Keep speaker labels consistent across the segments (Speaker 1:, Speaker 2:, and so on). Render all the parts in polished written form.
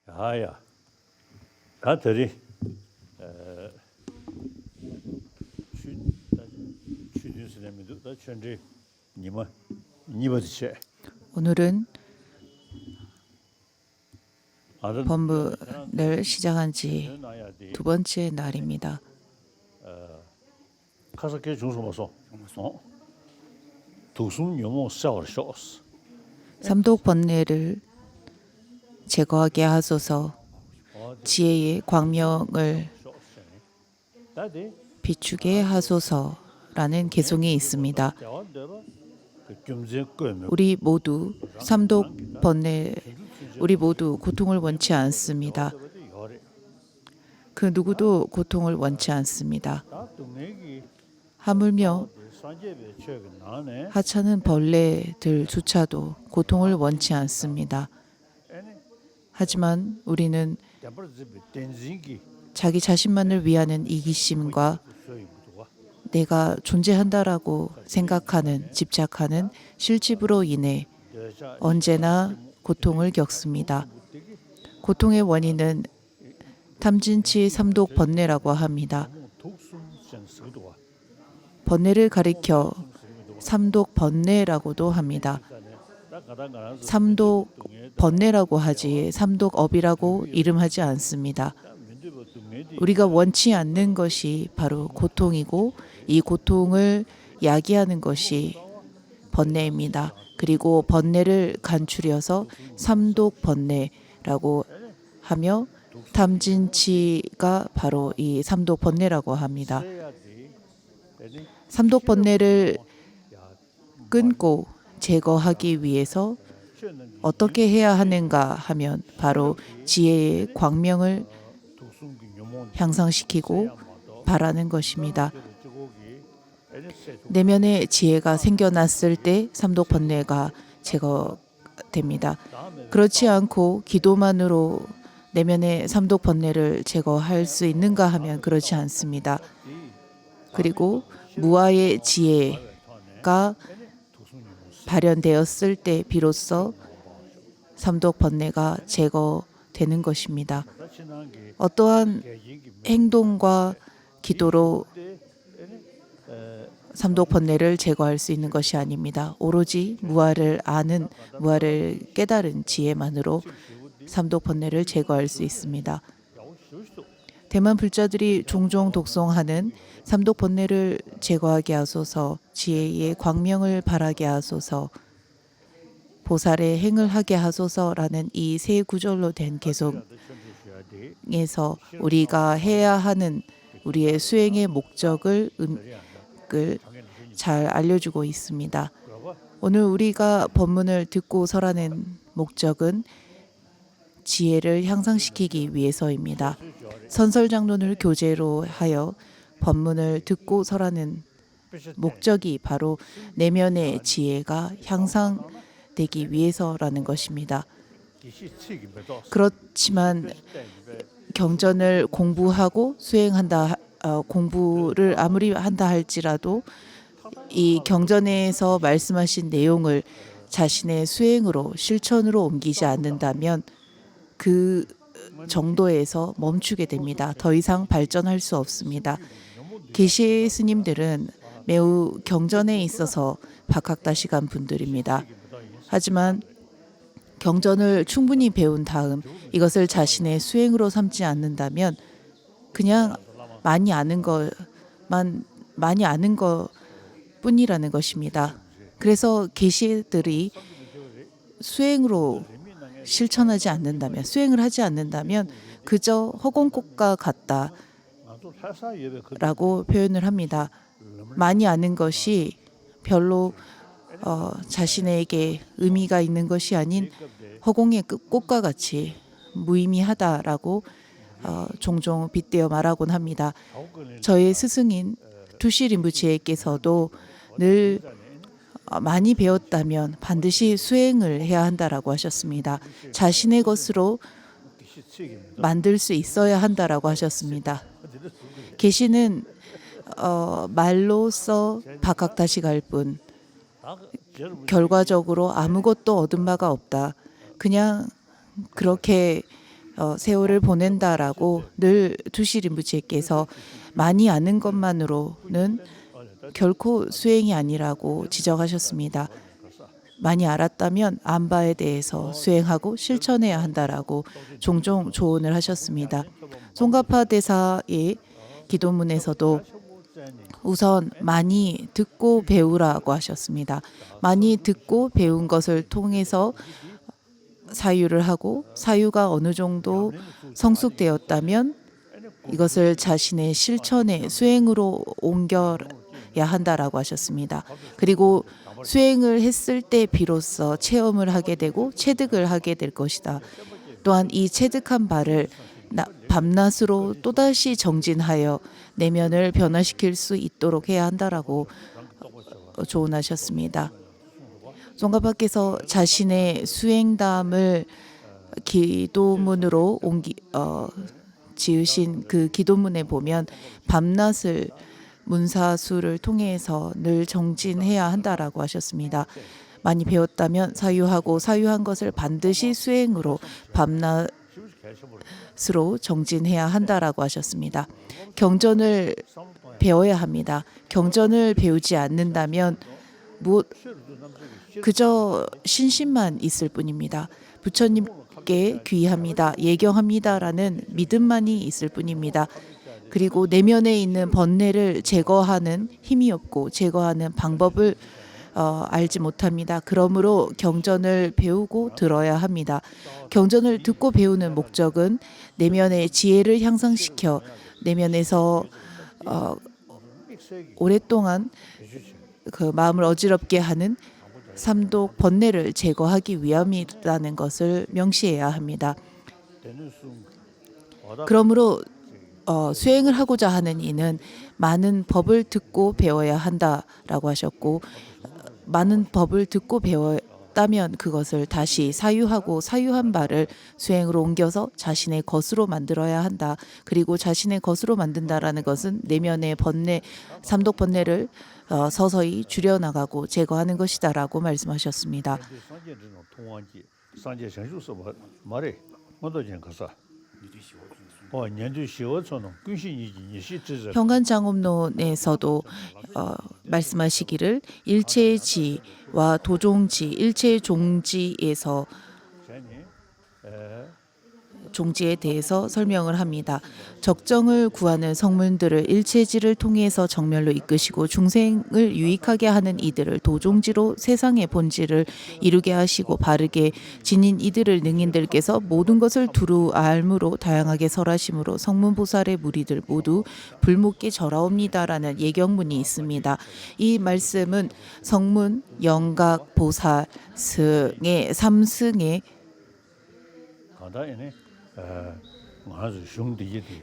Speaker 1: 아야, 가들이 취준생님도 다 전제 니버지
Speaker 2: 오늘은
Speaker 1: 아들
Speaker 2: 법문을 시작한 지 두 번째 날입니다.
Speaker 1: 가서께 중소모소 독순 요모 샤워쇼스
Speaker 2: 삼독 번뇌를 제거하게 하소서. 지혜의 광명을 비추게 하소서라는 개송이 있습니다. 우리 모두 삼독 번뇌, 우리 모두 고통을 원치 않습니다. 그 누구도 고통을 원치 않습니다. 하물며 하찮은 벌레들조차도 고통을 원치 않습니다. 하지만 우리는 자기 자신만을 위하는 이기심과 내가 존재한다라고 생각하는, 집착하는 실집으로 인해 언제나 고통을 겪습니다. 고통의 원인은 탐진치 삼독 번뇌라고 합니다. 번뇌를 가리켜 삼독 번뇌라고도 합니다. 삼독 번뇌라고 하지 삼독업이라고 이름하지 않습니다. 우리가 원치 않는 것이 바로 고통이고 이 고통을 야기하는 것이 번뇌입니다. 그리고 번뇌를 간추려서 삼독 번뇌라고 하며 탐진치가 바로 이 삼독 번뇌라고 합니다. 삼독 번뇌를 끊고 제거하기 위해서 어떻게 해야 하는가 하면 바로 지혜의 광명을 향상시키고 바라는 것입니다. 내면의 지혜가 생겨났을 때 삼독 번뇌가 제거됩니다. 그렇지 않고 기도만으로 내면의 삼독 번뇌를 제거할 수 있는가 하면 그렇지 않습니다. 그리고 무아의 지혜가 발현되었을 때 비로소 삼독 번뇌가 제거되는 것입니다. 어떠한 행동과 기도로 삼독 번뇌를 제거할 수 있는 것이 아닙니다. 오로지 무아를 아는, 무아를 깨달은 지혜만으로 삼독 번뇌를 제거할 수 있습니다. 대만 불자들이 종종 독송하는 삼독 번뇌를 제거하게 하소서, 지혜의 광명을 발하게 하소서, 보살의 행을 하게 하소서라는 이 세 구절로 된 개송에서 우리가 해야 하는 우리의 수행의 목적을 잘 알려주고 있습니다. 오늘 우리가 법문을 듣고 설하는 목적은 지혜를 향상시키기 위해서입니다. 선설장론을 교재로 하여 법문을 듣고 설하는 목적이 바로 내면의 지혜가 향상되기 위해서라는 것입니다. 그렇지만 경전을 공부하고 수행한다, 공부를 아무리 한다 할지라도 이 경전에서 말씀하신 내용을 자신의 수행으로 실천으로 옮기지 않는다면 그 정도에서 멈추게 됩니다. 더 이상 발전할 수 없습니다. 계시 스님들은 매우 경전에 있어서 박학다식한 분들입니다. 하지만 경전을 충분히 배운 다음 이것을 자신의 수행으로 삼지 않는다면 그냥 많이 아는 것뿐이라는 것입니다. 그래서 계시들이 수행으로 실천하지 않는다면, 수행을 하지 않는다면 그저 허공꽃과 같다라고 표현을 합니다. 많이 아는 것이 별로 자신에게 의미가 있는 것이 아닌 허공의 꽃과 같이 무의미하다라고 종종 빗대어 말하곤 합니다. 저의 스승인 투시 림부치에께서도 늘 많이 배웠다면 반드시 수행을 해야 한다라고 하셨습니다. 자신의 것으로 만들 수 있어야 한다라고 하셨습니다. 계시는 말로써 박학다식할 뿐 결과적으로 아무것도 얻은 바가 없다. 그냥 그렇게 세월을 보낸다라고 늘 두시린부지께서 많이 아는 것만으로는 결코 수행이 아니라고 지적하셨습니다. 많이 알았다면 안바에 대해서 수행하고 실천해야 한다라고 종종 조언을 하셨습니다. 송가파 대사의 기도문에서도 우선 많이 듣고 배우라고 하셨습니다. 많이 듣고 배운 것을 통해서 사유를 하고 사유가 어느 정도 성숙되었다면 이것을 자신의 실천의 수행으로 옮겨야 한다라고 하셨습니다. 그리고 수행을 했을 때 비로소 체험을 하게 되고 체득을 하게 될 것이다. 또한 이 체득한 바를 밤낮으로 또다시 정진하여 내면을 변화시킬 수 있도록 해야 한다라고 조언하셨습니다. 송가파께서 자신의 수행담을 기도문으로 지으신 그 기도문에 보면 밤낮을 문사수를 통해서 늘 정진해야 한다라고 하셨습니다. 많이 배웠다면 사유하고 사유한 것을 반드시 수행으로 밤낮으로 정진해야 한다라고 하셨습니다. 경전을 배워야 합니다. 경전을 배우지 않는다면 그저 신심만 있을 뿐입니다. 부처님께 귀합니다, 예경합니다라는 믿음만이 있을 뿐입니다. 그리고 내면에 있는 번뇌를 제거하는 힘이 없고 제거하는 방법을 알지 못합니다. 그러므로 경전을 배우고 들어야 합니다. 경전을 듣고 배우는 목적은 내면의 지혜를 향상시켜 내면에서 오랫동안 그 마음을 어지럽게 하는 삼독 번뇌를 제거하기 위함이라는 것을 명시해야 합니다. 그러므로 수행을 하고자 하는 이는 많은 법을 듣고 배워야 한다라고 하셨고, 많은 법을 듣고 배웠다면 그것을 다시 사유하고 사유한 바를 수행으로 옮겨서 자신의 것으로 만들어야 한다. 그리고 자신의 것으로 만든다라는 것은 내면의 번뇌, 삼독 번뇌를 서서히 줄여나가고 제거하는 것이다라고 말씀하셨습니다. 현관장엄론에서도 말씀하시기를 일체지와 도종지, 일체종지에서 종지에 대해서 설명을 합니다. 적정을 구하는 성문들을 일체지를 통해서 정멸로 이끄시고 중생을 유익하게 하는 이들을 도종지로 세상의 본질을 이루게 하시고 바르게 지닌 이들을 능인들께서 모든 것을 두루 알므로 다양하게 설하심으로 성문보살의 무리들 모두 불목게 절하옵니다라는 예경문이 있습니다. 이 말씀은 성문, 영각, 보살 승의 삼승의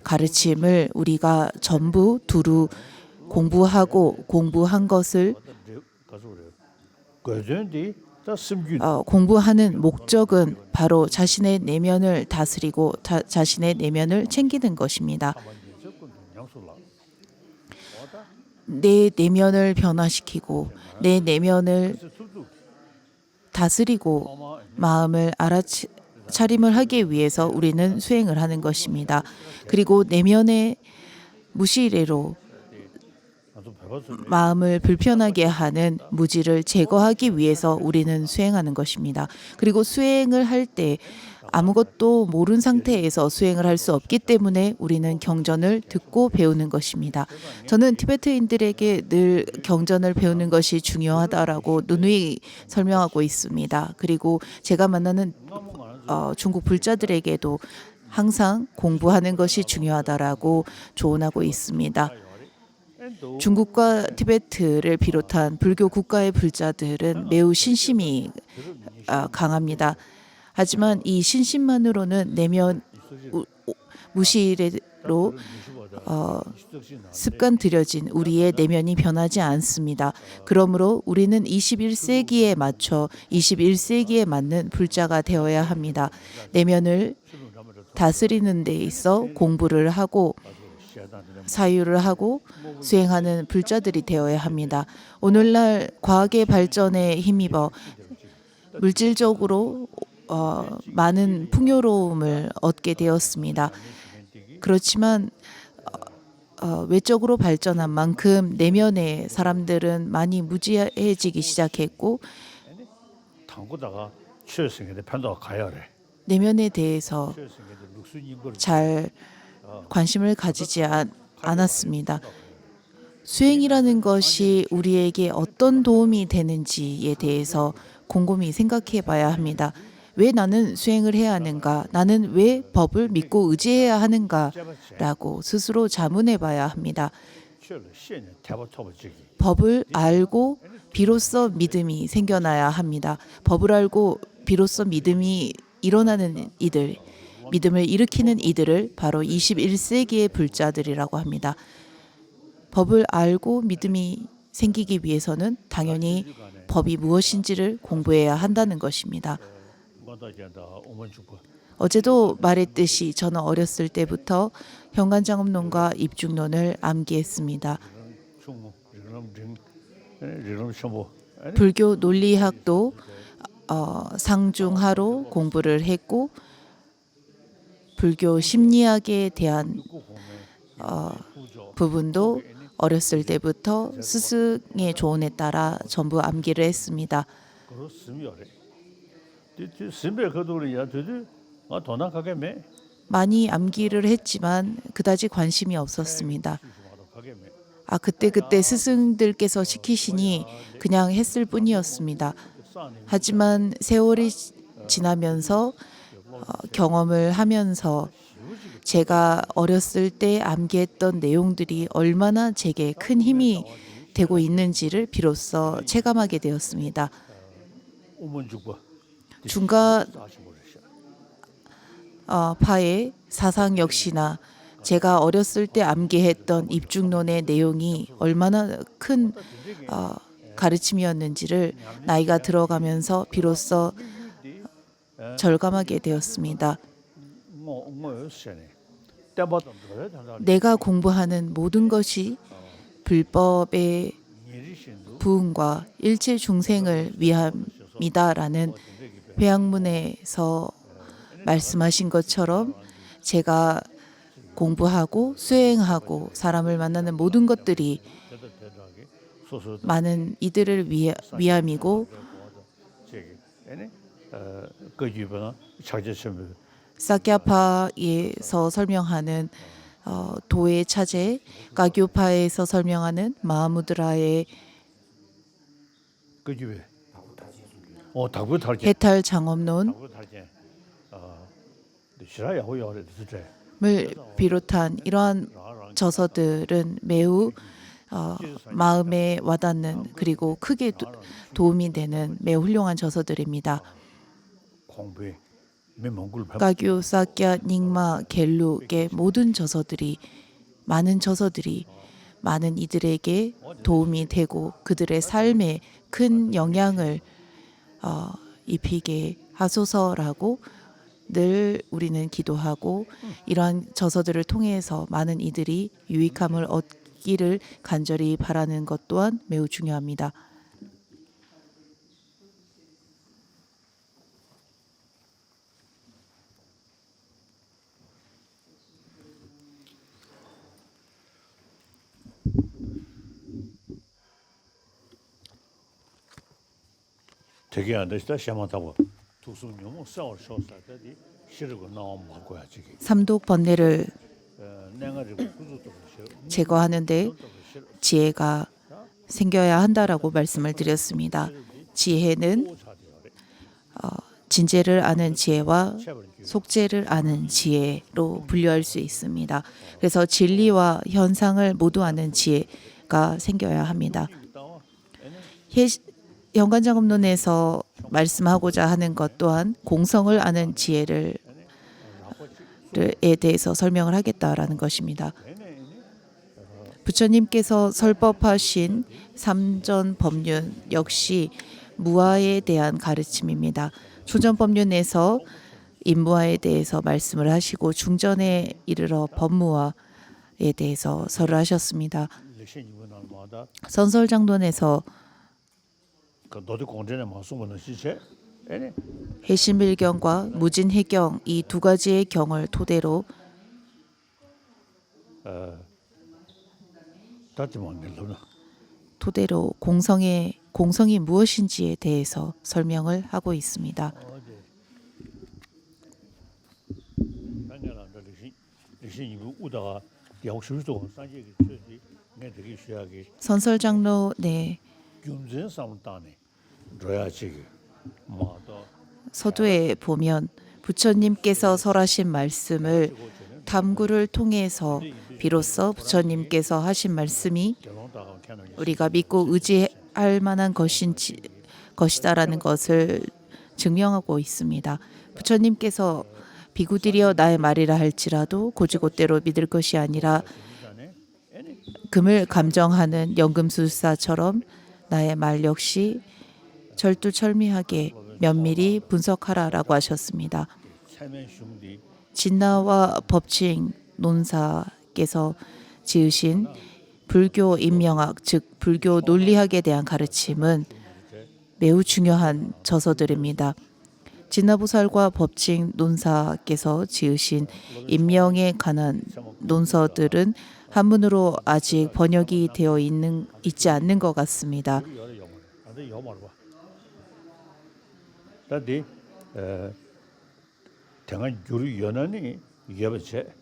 Speaker 2: 가르침을 우리가 전부 두루 공부하고 공부한 것을 공부하는 목적은 바로 자신의 내면을 다스리고 자신의 내면을 챙기는 것입니다. 내 내면을 변화시키고 내 내면을 다스리고 마음을 차림을 하기 위해서 우리는 수행을 하는 것입니다. 그리고 내면의 무시래로 마음을 불편하게 하는 무지를 제거하기 위해서 우리는 수행하는 것입니다. 그리고 수행을 할 때 아무것도 모른 상태에서 수행을 할 수 없기 때문에 우리는 경전을 듣고 배우는 것입니다. 저는 티베트인들에게 늘 경전을 배우는 것이 중요하다라고 누누이 설명하고 있습니다. 그리고 제가 만나는 중국 불자들에게도 항상 공부하는 것이 중요하다라고 조언하고 있습니다. 중국과 티베트를 비롯한 불교 국가의 불자들은 매우 신심이 강합니다. 하지만 이 신심만으로는 내면 무시로 습관 들여진 우리의 내면이 변하지 않습니다. 그러므로 우리는 21세기에 맞춰 21세기에 맞는 불자가 되어야 합니다. 내면을 다스리는 데 있어 공부를 하고 사유를 하고 수행하는 불자들이 되어야 합니다. 오늘날 과학의 발전에 힘입어 물질적으로 많은 풍요로움을 얻게 되었습니다. 그렇지만 외적으로 발전한 만큼 내면의 사람들은 많이 무지해지기 시작했고
Speaker 1: 당고다가 취했으니까 편도가 가야 해.
Speaker 2: 내면에 대해서
Speaker 1: 취했으니까 룩순이 걸
Speaker 2: 잘 관심을 가지지 않았습니다. 수행이라는 것이 우리에게 어떤 도움이 되는지에 대해서 곰곰이 생각해 봐야 합니다. 왜 나는 수행을 해야 하는가? 나는 왜 법을 믿고 의지해야 하는가? 라고 스스로 자문해 봐야 합니다.
Speaker 1: 취를 시에 태버터버지기.
Speaker 2: 법을 알고 비로소 믿음이 생겨나야 합니다. 법을 알고 비로소 믿음이 일어나는 이들, 믿음을 일으키는 이들을 바로 21세기의 불자들이라고 합니다. 법을 알고 믿음이 생기기 위해서는 당연히 법이 무엇인지를 공부해야 한다는 것입니다. 어제도 말했듯이 저는 어렸을 때부터 현관장엄론과 입중론을 암기했습니다. 불교 논리학도 상중하로 공부를 했고 불교 심리학에 대한 부분도 어렸을 때부터 스승의 조언에 따라 전부 암기를 했습니다. 많이 암기를 했지만 그다지 관심이 없었습니다. 그때 스승들께서 시키시니 그냥 했을 뿐이었습니다. 하지만 세월이 지나면서 경험을 하면서 제가 어렸을 때 암기했던 내용들이 얼마나 제게 큰 힘이 되고 있는지를 비로소 체감하게 되었습니다. 중가 파의 사상 역시나 제가 어렸을 때 암기했던 입중론의 내용이 얼마나 큰 가르침이었는지를 나이가 들어가면서 비로소 절감하게 되었습니다. 내가 공부하는 모든 것이 불법의 부흥과 일체 중생을 위함이다라는 회양문에서 말씀하신 것처럼 제가 공부하고 수행하고 사람을 만나는 모든 것들이 많은 이들을 위함이고 사캬파에서 설명하는 도의 차제, 가교파에서 설명하는 마하무드라의 해탈 장엄론을 비롯한 이러한 저서들은 매우 마음에 와닿는 그리고 크게 도움이 되는 매우 훌륭한 저서들입니다. 가교, 사캬, 닉마, 겔룩의 모든 저서들이 많은 이들에게 도움이 되고 그들의 삶에 큰 영향을 입히게 하소서라고 늘 우리는 기도하고 이러한 저서들을 통해서 많은 이들이 유익함을 얻기를 간절히 바라는 것 또한 매우 중요합니다.
Speaker 1: 되게 안 되시다 시험하다고 두수님은 싸울 쇼사들이 싫고 나온 먹고야 지금
Speaker 2: 삼독 번뇌를
Speaker 1: 내가 지금 구조도
Speaker 2: 제거하는데 지혜가 생겨야 한다라고 말씀을 드렸습니다. 지혜는 진제를 아는 지혜와 속죄를 아는 지혜로 분류할 수 있습니다. 그래서 진리와 현상을 모두 아는 지혜가 생겨야 합니다. 현관장엄론에서 말씀하고자 하는 것 또한 공성을 아는 지혜에 대해서 설명을 하겠다라는 것입니다. 부처님께서 설법하신 삼전법륜 역시 무아에 대한 가르침입니다. 초전법륜에서 인무아에 대해서 말씀을 하시고 중전에 이르러 법무아에 대해서 설을 하셨습니다. 선설장론에서
Speaker 1: 에네
Speaker 2: 해신밀경과 무진해경 이 두 가지의 경을 토대로
Speaker 1: 다지만 내려나
Speaker 2: 공성이 무엇인지에 대해서 설명을 하고 있습니다.
Speaker 1: 당연한 리신 이부 우다가 야옥수도 산지의 처지 내 되게 쉬하게
Speaker 2: 선설장로 네
Speaker 1: 균전 삼단에 줘야지 뭐도
Speaker 2: 서두에 보면 부처님께서 설하신 말씀을 탐구를 통해서 비로소 부처님께서 하신 말씀이 우리가 믿고 의지할 만한 것이다라는 것을 증명하고 있습니다. 부처님께서 비구들이여 나의 말이라 할지라도 고지고대로 믿을 것이 아니라 금을 감정하는 연금술사처럼 나의 말 역시 절두철미하게 면밀히 분석하라라고 하셨습니다. 진나와 법칭 논사께서 지으신 불교 인명학, 즉 불교 논리학에 대한 가르침은 매우 중요한 저서들입니다. 진나보살과 법칭 논사께서 지으신 인명에 관한 논서들은 한문으로 아직 번역이 되어 있지 않는 것 같습니다.
Speaker 1: 다디 당한 유리 연안이 이게버체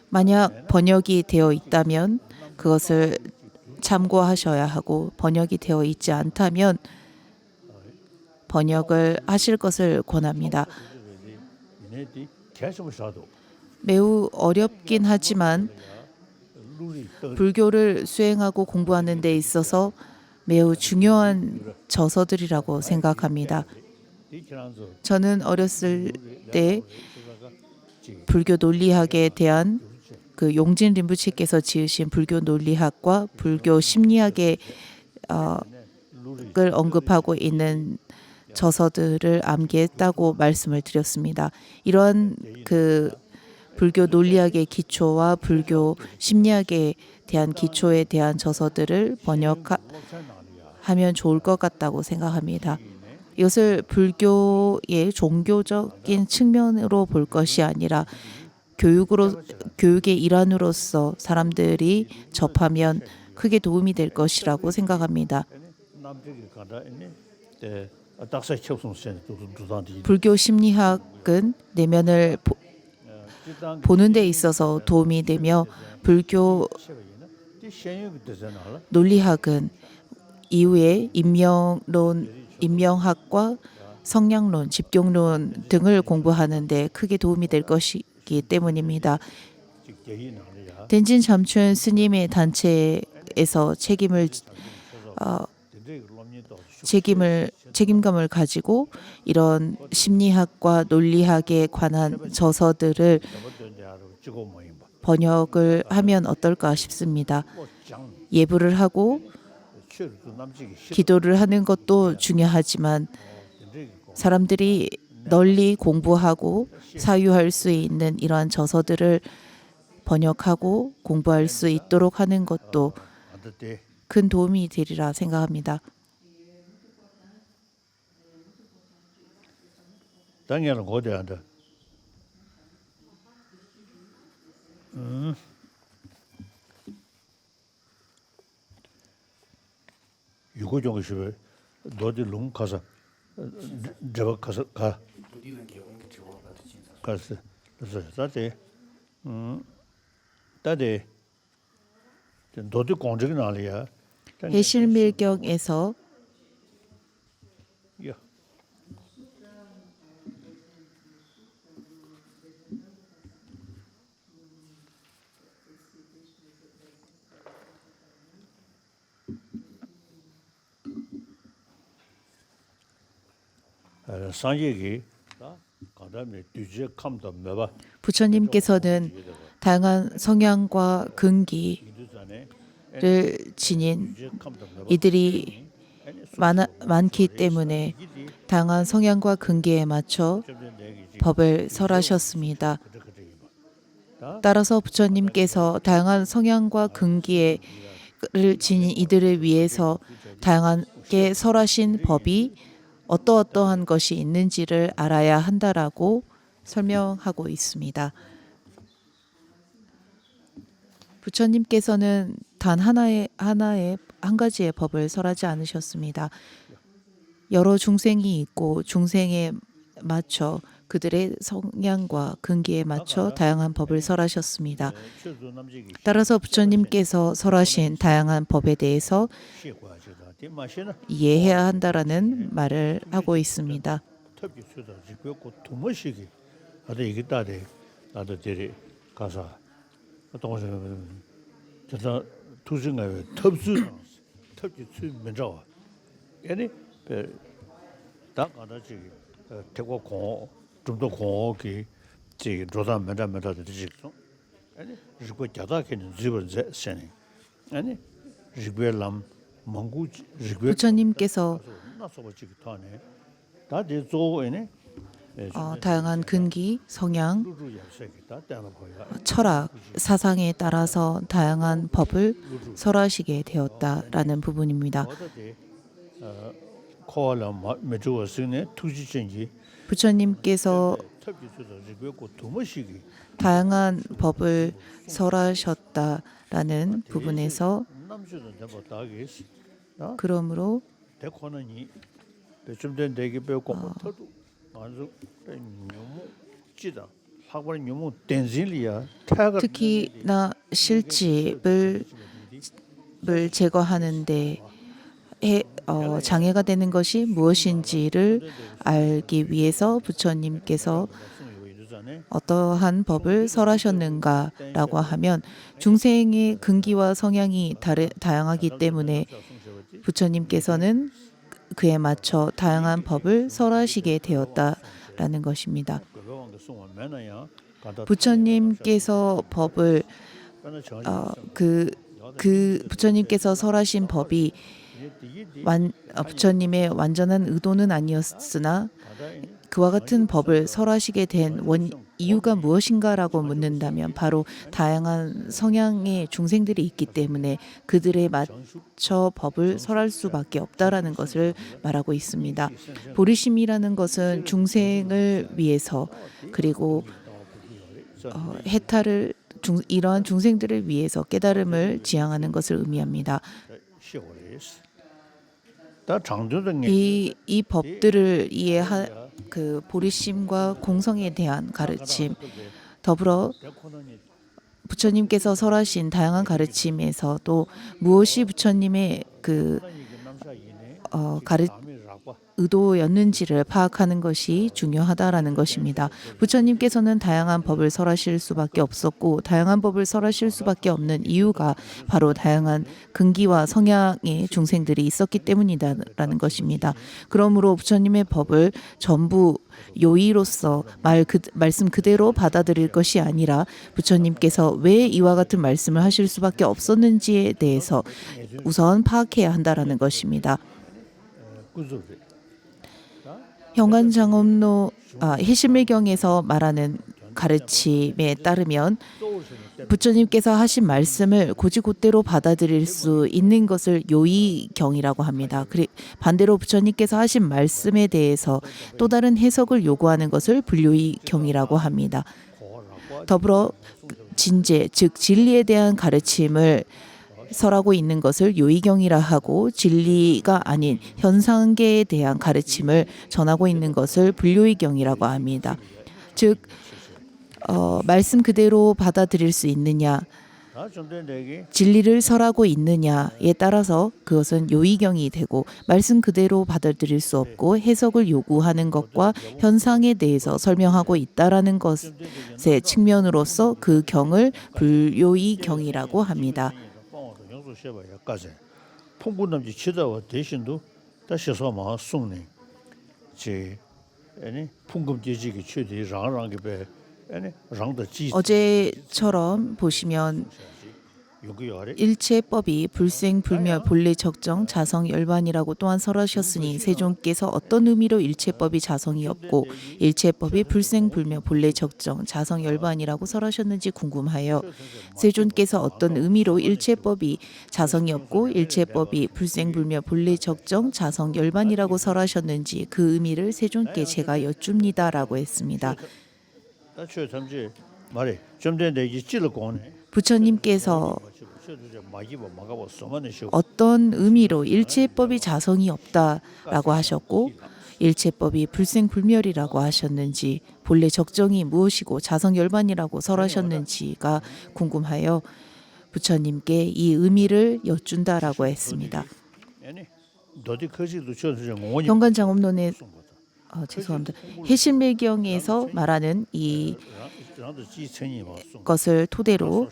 Speaker 2: 만약 번역이 되어 있다면 그것을 참고하셔야 하고 번역이 되어 있지 않다면 번역을 하실 것을 권합니다.
Speaker 1: 이네디 계속해서도
Speaker 2: 매우 어렵긴 하지만 불교를 수행하고 공부하는 데 있어서 매우 중요한 저서들이라고 생각합니다. 저는 어렸을 때 불교 논리학에 대한 그 용진 림부치께서 지으신 불교 논리학과 불교 심리학의 을 언급하고 있는 저서들을 암기했다고 말씀을 드렸습니다. 이런 그 불교 논리학의 기초와 불교 심리학에 대한 기초에 대한 저서들을 번역하면 좋을 것 같다고 생각합니다. 이것을 불교의 종교적인 측면으로 볼 것이 아니라 교육의 일환으로서 사람들이 접하면 크게 도움이 될 것이라고 생각합니다. 불교 심리학은 내면을 보는 데 있어서 도움이 되며 불교 논리학은 이후에 인명학과 성량론, 집경론 등을 공부하는 데 크게 도움이 될 것이기 때문입니다. 덴진 잠춘 스님의 단체에서 책임감을 가지고 이런 심리학과 논리학에 관한 저서들을 번역을 하면 어떨까 싶습니다. 예불을 하고 기도를 하는 것도 중요하지만 사람들이 널리 공부하고 사유할 수 있는 이러한 저서들을 번역하고 공부할 수 있도록 하는 것도 큰 도움이 되리라 생각합니다.
Speaker 1: 당연히 고대한다. 유고 정식에 너디 롱 가서 저거 가서 가. 가서 다데 다데 너디 공적이 나리야.
Speaker 2: 해실밀경에서
Speaker 1: 야. 상예기 가다음에 뒤에 감도 매봐
Speaker 2: 부처님께서는 다양한 성향과 근기를 지닌 이들이 많기 때문에 다양한 성향과 근기에 맞춰 법을 설하셨습니다. 따라서 부처님께서 다양한 성향과 근기를 지닌 이들을 위해서 다양하게 설하신 법이 어떠어떠한 것이 있는지를 알아야 한다라고 설명하고 있습니다. 부처님께서는 단 한 가지의 법을 설하지 않으셨습니다. 여러 중생이 있고 중생에 맞춰 그들의 성향과 근기에 맞춰 다양한 법을 설하셨습니다. 따라서 부처님께서 설하신 다양한 법에 대해서 이해해야 한다라는 말을 하고 있습니다.
Speaker 1: 대고 공 좀더 공기 지 조단 맨다면다 지직소 아니 지고 자다케는 집을 세네 아니 지벨람 망구 지벨
Speaker 2: 부처님께서
Speaker 1: 나서버지 타네 다들 조에네
Speaker 2: 다양한 근기, 성향, 철학, 사상에 따라서 다양한 법을 설하시게 되었다라는 부분입니다. 부처님께서 다양한 법을 설하셨다라는 부분에서 그러므로 특히나 실집을 제거하는데 장애가 되는 것이 무엇인지를 알기 위해서 부처님께서 어떠한 법을 설하셨는가라고 하면 중생의 근기와 성향이 다양하기 때문에 부처님께서는 그에 맞춰 다양한 법을 설하시게 되었다라는 것입니다. 부처님께서 법을 부처님께서 설하신 법이 부처님의 완전한 의도는 아니었으나 그와 같은 법을 설하시게 된 이유가 무엇인가라고 묻는다면 바로 다양한 성향의 중생들이 있기 때문에 그들에 맞춰 법을 설할 수밖에 없다라는 것을 말하고 있습니다. 보리심이라는 것은 중생을 위해서 그리고 해탈을 이러한 중생들을 위해서 깨달음을 지향하는 것을 의미합니다. 이 법들을 그 보리심과 공성에 대한 가르침, 더불어 부처님께서 설하신 다양한 가르침에서도 무엇이 부처님의 의도였는지를 파악하는 것이 중요하다라는 것입니다. 부처님께서는 다양한 법을 설하실 수밖에 없었고 다양한 법을 설하실 수밖에 없는 이유가 바로 다양한 근기와 성향의 중생들이 있었기 때문이다라는 것입니다. 그러므로 부처님의 법을 전부 요의로서 말씀 그대로 받아들일 것이 아니라 부처님께서 왜 이와 같은 말씀을 하실 수밖에 없었는지에 대해서 우선 파악해야 한다라는 것입니다. 현관장엄로 해심일경에서 말하는 가르침에 따르면 부처님께서 하신 말씀을 곧이곧대로 받아들일 수 있는 것을 요의경이라고 합니다. 반대로 부처님께서 하신 말씀에 대해서 또 다른 해석을 요구하는 것을 불요의경이라고 합니다. 더불어 진제, 즉 진리에 대한 가르침을 설하고 있는 것을 요의경이라 하고 진리가 아닌 현상계에 대한 가르침을 전하고 있는 것을 불요의경이라고 합니다. 즉 말씀 그대로 받아들일 수 있느냐, 진리를 설하고 있느냐에 따라서 그것은 요의경이 되고 말씀 그대로 받아들일 수 없고 해석을 요구하는 것과 현상에 대해서 설명하고 있다라는 것의 측면으로서 그 경을 불요의경이라고 합니다.
Speaker 1: 풍부남지 치다와 대신도 다시서 마 송네 제 아니 풍금지지기 최대 랑랑게 배 아니 랑더 지
Speaker 2: 어제처럼 보시면
Speaker 1: 요구요래
Speaker 2: 일체법이 불생불멸 본래 적정 자성 열반이라고 또한 설하셨으니 세존께서 어떤 의미로 일체법이 자성이 없고 일체법이 불생불멸 본래 적정 자성 열반이라고 설하셨는지 궁금하여 세존께서 어떤 의미로 일체법이 자성이 없고 일체법이 불생불멸 본래 적정 자성 열반이라고 설하셨는지 그 의미를 세존께 제가 여쭙니다라고 했습니다.
Speaker 1: 나초 잠지 말해 좀 전에 이 찔러 고네
Speaker 2: 부처님께서 어떤 의미로 일체법이 자성이 없다라고 하셨고 일체법이 불생불멸이라고 하셨는지 본래 적정이 무엇이고 자성열반이라고 설하셨는지가 궁금하여 부처님께 이 의미를 여쭌다라고 했습니다. 현관장엄론의 죄송합니다. 해실매경에서 말하는 이 것을 토대로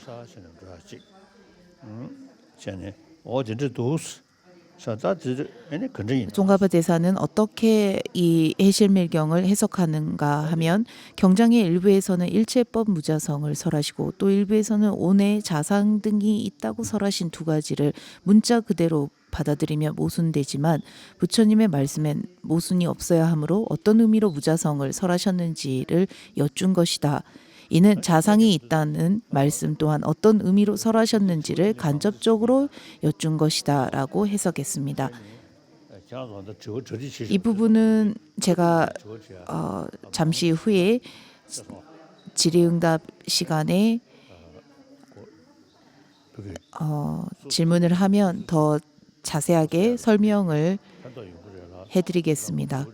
Speaker 2: 종가파 대사는 어떻게 이 해실밀경을 해석하는가 하면 경장의 일부에서는 일체법 무자성을 설하시고 또 일부에서는 온의 자상 등이 있다고 설하신 두 가지를 문자 그대로 받아들이며 모순되지만 부처님의 말씀엔 모순이 없어야 하므로 어떤 의미로 무자성을 설하셨는지를 여쭌 것이다. 이는 자상이 있다는 말씀 또한 어떤 의미로 설하셨는지를 간접적으로 여쭌 것이다 라고 해석했습니다. 이 부분은 제가 잠시 후에 질의응답 시간에 질문을 하면 더 자세하게 설명을 해드리겠습니다.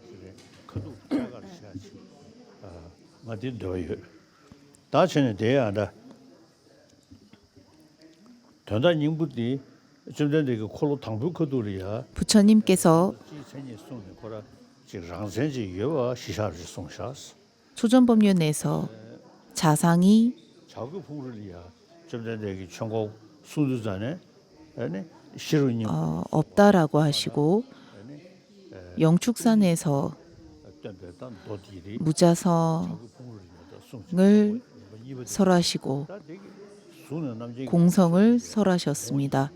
Speaker 1: 다치는 대야다. 단단 인부디 좀 전에 그 콜로 당부 거두리야.
Speaker 2: 부처님께서 초전법륜에서 자상이 없다라고 하시고 영축산에서 무자성을 설하시고 공성을 설하셨습니다.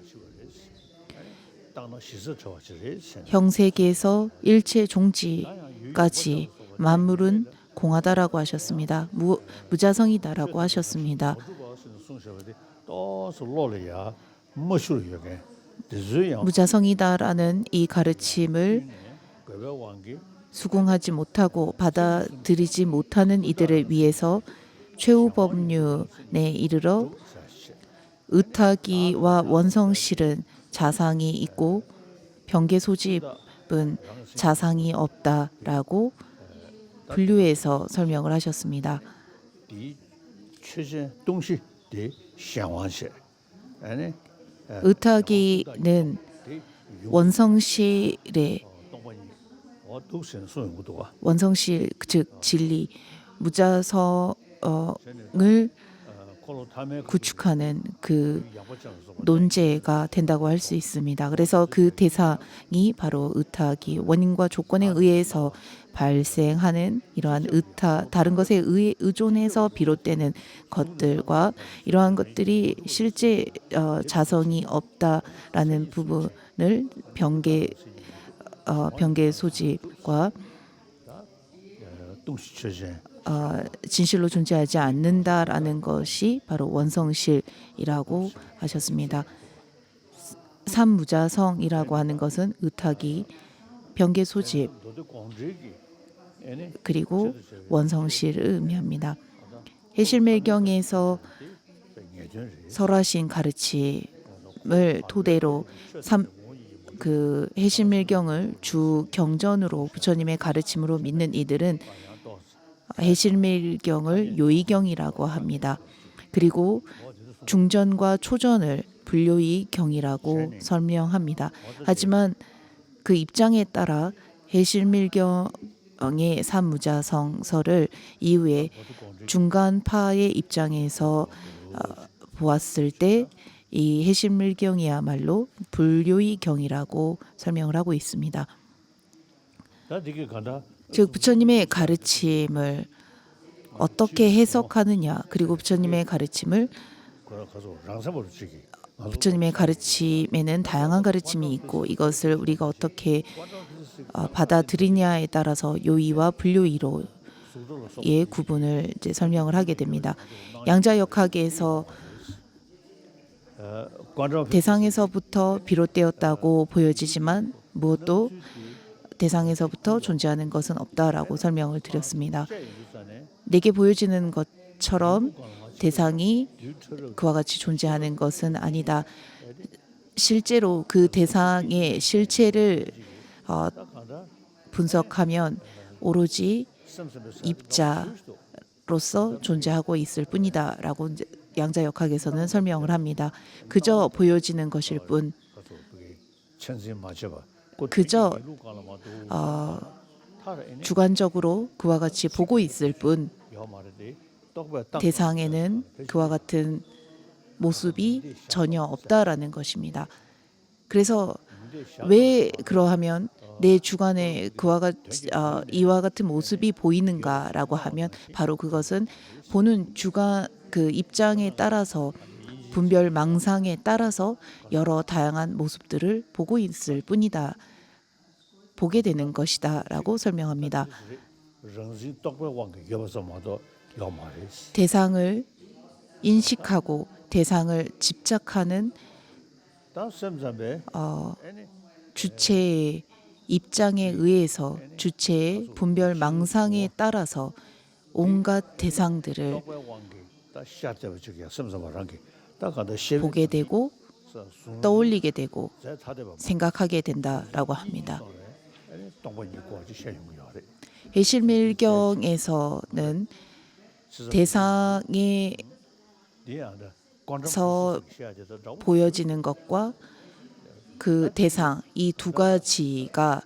Speaker 2: 형세계에서 일체 종지까지 만물은 공하다라고 하셨습니다. 무자성이다라고 하셨습니다. 무자성이다라는 이 가르침을 수긍하지 못하고 받아들이지 못하는 이들을 위해서 최후법륜에 이르러 의타기와 원성실은 자상이 있고 병계소집은 자상이 없다라고 분류해서 설명을 하셨습니다. 의타기는 원성실의 원성실 즉 진리 무자성을 구축하는 그 논제가 된다고 할 수 있습니다. 그래서 그 대상이 바로 의타기 원인과 조건에 의해서 발생하는 이러한 다른 것에 의존해서 비롯되는 것들과 이러한 것들이 실제 자성이 없다라는 부분을 병계 소집과 진실로 존재하지 않는다라는 것이 바로 원성실이라고 하셨습니다. 삼무자성이라고 하는 것은 의타기, 병계 소집, 그리고 원성실을 의미합니다. 해실매경에서 설하신 가르침을 토대로 그 해실밀경을 주 경전으로 부처님의 가르침으로 믿는 이들은 해실밀경을 요의경이라고 합니다. 그리고 중전과 초전을 불요의경이라고 설명합니다. 하지만 그 입장에 따라 해실밀경의 삼무자성설을 이후에 중간파의 입장에서 보았을 때 이 해실밀경이야말로 불요의경이라고 설명을 하고 있습니다. 즉 부처님의 가르침을 어떻게 해석하느냐 그리고 부처님의 가르침을 부처님의 가르침에는 다양한 가르침이 있고 이것을 우리가 어떻게 받아들이냐에 따라서 요의와 불요의로의 구분을 이제 설명을 하게 됩니다. 양자역학에서 대상에서부터 비롯되었다고 보여지지만 무엇도 대상에서부터 존재하는 것은 없다라고 설명을 드렸습니다. 내게 보여지는 것처럼 대상이 그와 같이 존재하는 것은 아니다. 실제로 그 대상의 실체를 분석하면 오로지 입자로서 존재하고 있을 뿐이다라고 양자역학에서는 설명을 합니다. 그저 보여지는 것일 뿐, 그저 주관적으로 그와 같이 보고 있을 뿐, 대상에는 그와 같은 모습이 전혀 없다라는 것입니다. 그래서 왜 그러하면 내 주관에 이와 같은 모습이 보이는가라고 하면 바로 그것은 보는 주관 그 입장에 따라서 분별 망상에 따라서 여러 다양한 모습들을 보고 있을 뿐이다. 보게 되는 것이다라고 설명합니다. 대상을 인식하고 대상을 집착하는 주체의 입장에 의해서 주체의 분별 망상에 따라서 온갖 대상들을 보게 되고 떠올리게 되고 생각하게 된다라고 합니다. 해실밀경에서는 대상에서 보여지는 것과 그 대상 이 두 가지가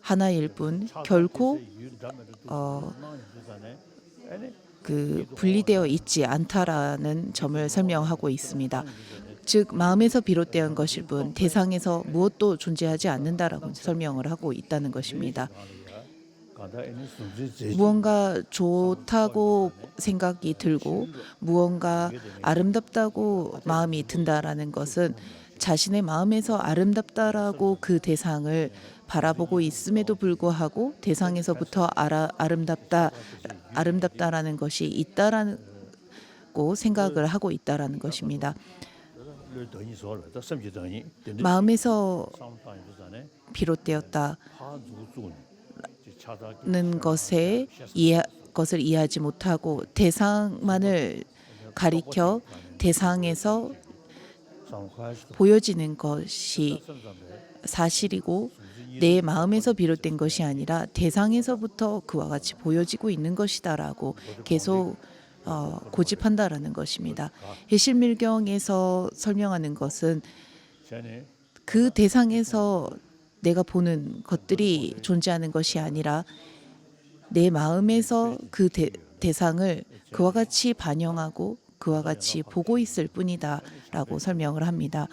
Speaker 2: 하나일 뿐 결코 그 분리되어 있지 않다라는 점을 설명하고 있습니다. 즉 마음에서 비롯된 것일 뿐 대상에서 무엇도 존재하지 않는다라고 설명을 하고 있다는 것입니다. 무언가 좋다고 생각이 들고 무언가 아름답다고 마음이 든다라는 것은 자신의 마음에서 아름답다라고 그 대상을 바라보고 있음에도 불구하고 대상에서부터 아름답다라는 것이 있다라고 생각을 하고 있다라는 것입니다. 마음에서 비롯되었다는 것을 이해하지 못하고 대상만을 가리켜 대상에서 보여지는 것이 사실이고 내 마음에서 비롯된 것이 아니라 대상에서부터 그와 같이 보여지고 있는 것이다라고 계속 고집한다라는 것입니다. 해실밀경에서 설명하는 것은 그 대상에서 내가 보는 것들이 존재하는 것이 아니라 내 마음에서 그 대상을 그와 같이 반영하고 그와 같이 보고 있을 뿐이다라고 설명을 합니다.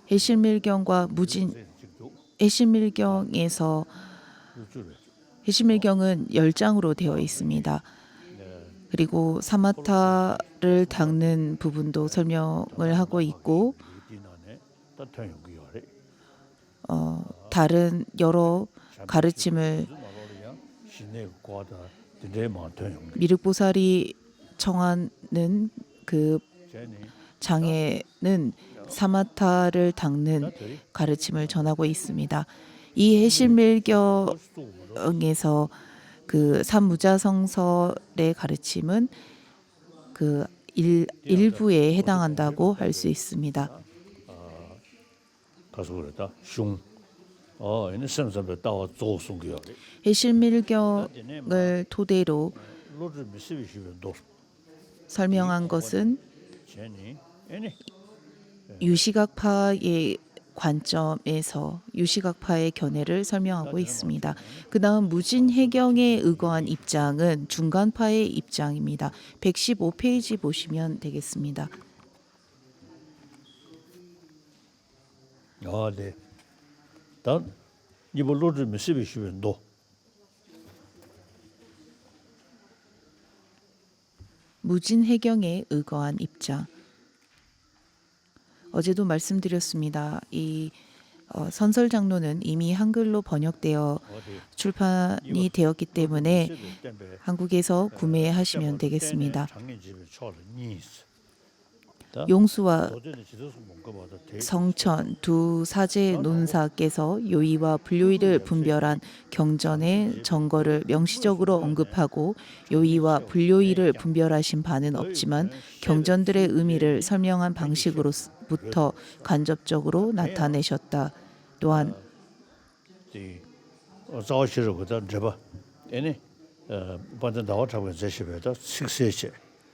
Speaker 2: 해실밀경과 해실밀경에서 해실밀경은 10장으로 되어 있습니다. 그리고 사마타를 닦는 부분도 설명을 하고 있고 다른 여러 가르침을 미륵보살이 청하는 그 장에는 사마타를 닦는 가르침을 전하고 있습니다. 이 해실밀경에서 그 삼무자성설의 가르침은 그 일부에 해당한다고 할 수 있습니다. 해실밀경을 토대로 설명한 것은 유시각파의 관점에서 유시각파의 견해를 설명하고 있습니다. 그 다음 무진해경에 의거한 입장은 중간파의 입장입니다. 115페이지 보시면 되겠습니다.
Speaker 1: 네. 단 이번 로즈 미스비시면 도
Speaker 2: 무진해경에 의거한 입장. 어제도 말씀드렸습니다. 이 선설장로는 이미 한글로 번역되어 출판이 되었기 때문에 한국에서 구매하시면 되겠습니다. 용수와 성천 두 사제 논사께서 요의와 불요의를 분별한 경전의 정거를 명시적으로 언급하고 요의와 불요의를 분별하신 바는 없지만 경전들의 의미를 설명한 방식으로부터 간접적으로 나타내셨다. 또한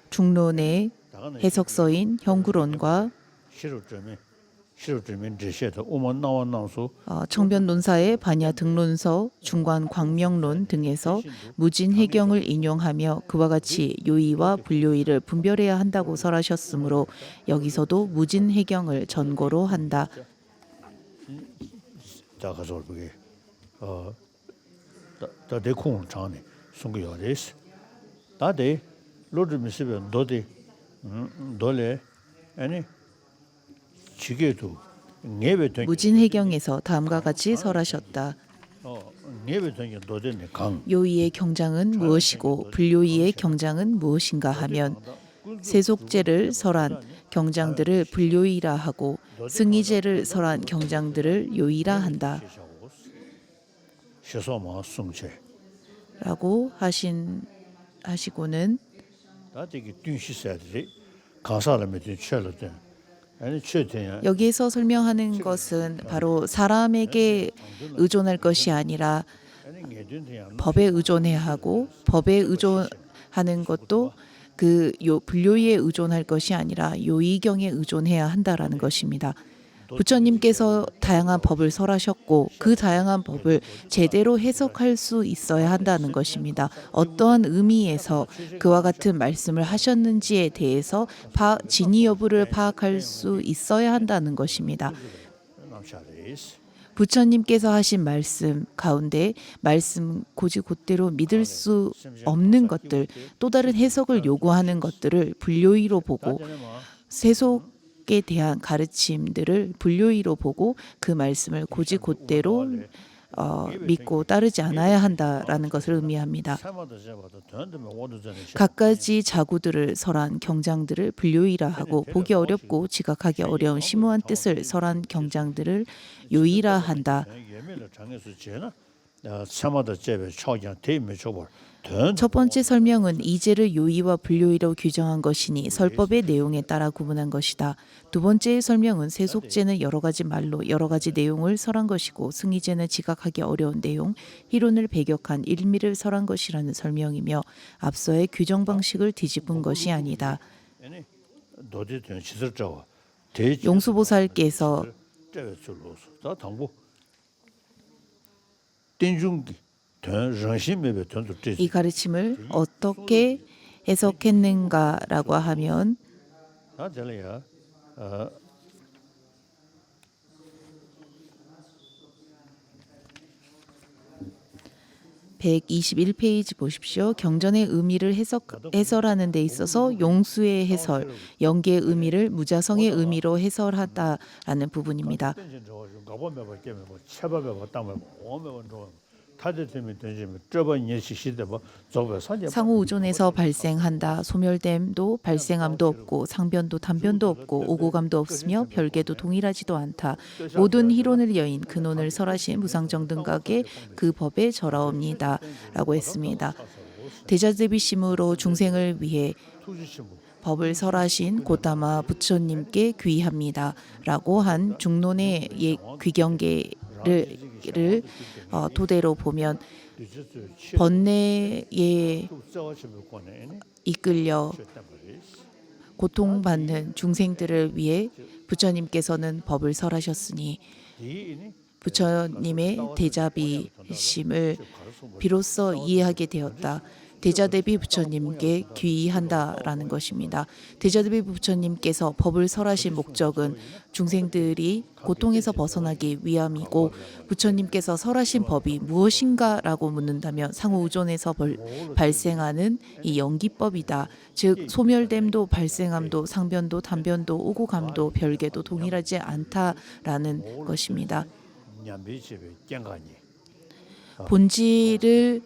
Speaker 2: 중론의 해석서인 형구론과 청변논사의 반야 등론서, 중관 광명론 등에서 무진해경을 인용하며 그와 같이 요의와 불요의를 분별해야 한다고 설하셨으므로 여기서도 무진해경을 전고로 한다. 무진해경에서 다음과 같이 설하셨다. 요의의 경장은 무엇이고 불요의의 경장은 무엇인가 하면 세속제를 설한 경장들을 불요의라 하고 승의제를 설한 경장들을 요의라 한다. 라고 하시고는 여기에서 설명하는 것은 바로 사람에게 의존할 것이 아니라 법에 의존해야 하고 법에 의존하는 것도 그 불요의에 의존할 것이 아니라 요의경에 의존해야 한다라는 것입니다. 부처님께서 다양한 법을 설하셨고 그 다양한 법을 제대로 해석할 수 있어야 한다는 것입니다. 어떠한 의미에서 그와 같은 말씀을 하셨는지에 대해서 진위 여부를 파악할 수 있어야 한다는 것입니다. 부처님께서 하신 말씀 가운데 말씀 곧대로 믿을 수 없는 것들, 또 다른 해석을 요구하는 것들을 불요의로 보고 세속에 대한 가르침들을 불요의로 보고 그 말씀을 곧대로 믿고 따르지 않아야 한다라는 것을 의미합니다. 갖가지 자구들을 설한 경장들을 불요의라 하고 보기 어렵고 지각하기 어려운 심오한 뜻을 설한 경장들을 요의라 한다. 첫 번째 설명은 이제를 요의와 불요의로 규정한 것이니 설법의 내용에 따라 구분한 것이다. 두 번째의 설명은 세속제는 여러 가지 말로 여러 가지 내용을 설한 것이고 승의제는 지각하기 어려운 내용, 희론을 배격한 일미를 설한 것이라는 설명이며 앞서의 규정 방식을 뒤집은 것이 아니다. 용수보살께서 이 가르침을 어떻게 해석했는가라고 하면 121페이지 보십시오. 경전의 의미를 해설하는 데 있어서 용수의 해설, 영계의 의미를 무자성의 의미로 해설하다라는 부분입니다. 상호 의존에서 발생한다. 소멸됨도 발생함도 없고 상변도 단변도 없고 오고감도 없으며 별개도 동일하지도 않다. 모든 희론을 여인 근원을 설하신 무상정등각의 그 법에 절하옵니다. 라고 했습니다. 대자대비심으로 중생을 위해 법을 설하신 고타마 부처님께 귀합니다. 라고 한 중론의 귀경계를 토대로 보면 번뇌에 이끌려 고통받는 중생들을 위해 부처님께서는 법을 설하셨으니 부처님의 대자비심을 비로소 이해하게 되었다. 대자대비 부처님께 귀의한다라는 것입니다. 대자대비 부처님께서 법을 설하신 목적은 중생들이 고통에서 벗어나기 위함이고 부처님께서 설하신 법이 무엇인가라고 묻는다면 상호우존에서 발생하는 이 연기법이다. 즉 소멸됨도 발생함도 상변도 단변도 오고감도 별개도 동일하지 않다라는 것입니다. 본질을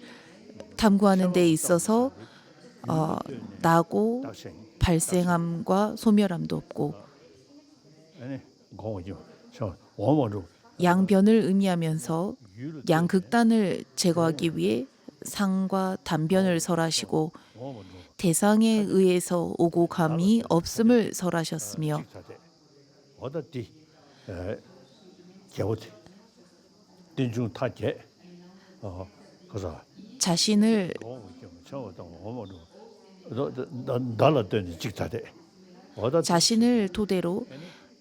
Speaker 2: 탐구하는 데 있어서 나고 발생함과 소멸함도 없고 양변을 의미하면서 양극단을 제거하기 위해 상과 단변을 설하시고 대상에 의해서 오고 감이 없음을 설하셨으며 자신을 토대로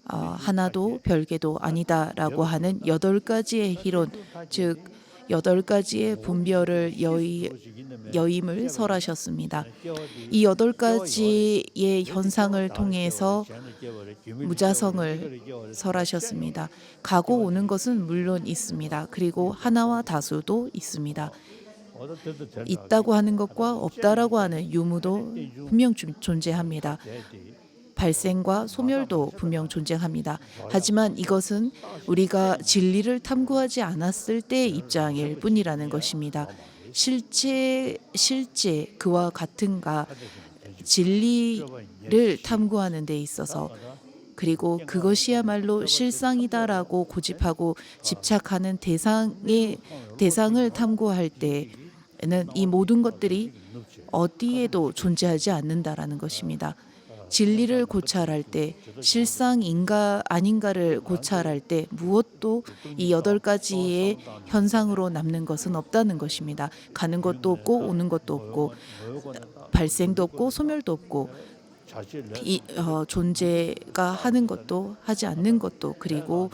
Speaker 2: 하나도 별개도 아니다라고 하는 8가지의 희론, 즉 8가지의 분별을 여임을 설하셨습니다. 이 8가지의 현상을 통해서 무자성을 설하셨습니다. 가고 오는 것은 물론 있습니다. 그리고 하나와 다수도 있습니다. 있다고 하는 것과 없다라고 하는 유무도 분명 존재합니다. 발생과 소멸도 분명 존재합니다. 하지만 이것은 우리가 진리를 탐구하지 않았을 때의 입장일 뿐이라는 것입니다. 실제 그와 같은가 진리를 탐구하는 데 있어서 그리고 그것이야말로 실상이다라고 고집하고 집착하는 대상을 탐구할 때는 이 모든 것들이 어디에도 존재하지 않는다라는 것입니다. 진리를 고찰할 때 실상인가 아닌가를 고찰할 때 무엇도 이 8가지의 현상으로 남는 것은 없다는 것입니다. 가는 것도 없고 오는 것도 없고 발생도 없고 소멸도 없고 존재가 하는 것도 하지 않는 것도 그리고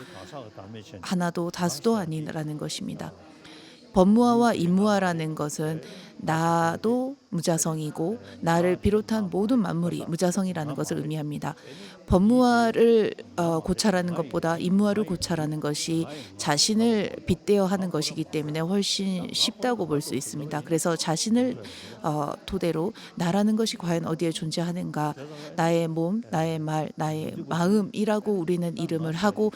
Speaker 2: 하나도 다수도 아니라는 것입니다. 법무화와 임무화라는 것은 나도 무자성이고 나를 비롯한 모든 만물이 무자성이라는 것을 의미합니다. 법무화를 고찰하는 것보다 임무화를 고찰하는 것이 자신을 빗대어 하는 것이기 때문에 훨씬 쉽다고 볼 수 있습니다. 그래서 자신을 토대로 나라는 것이 과연 어디에 존재하는가, 나의 몸, 나의 말, 나의 마음이라고 우리는 이름을 하고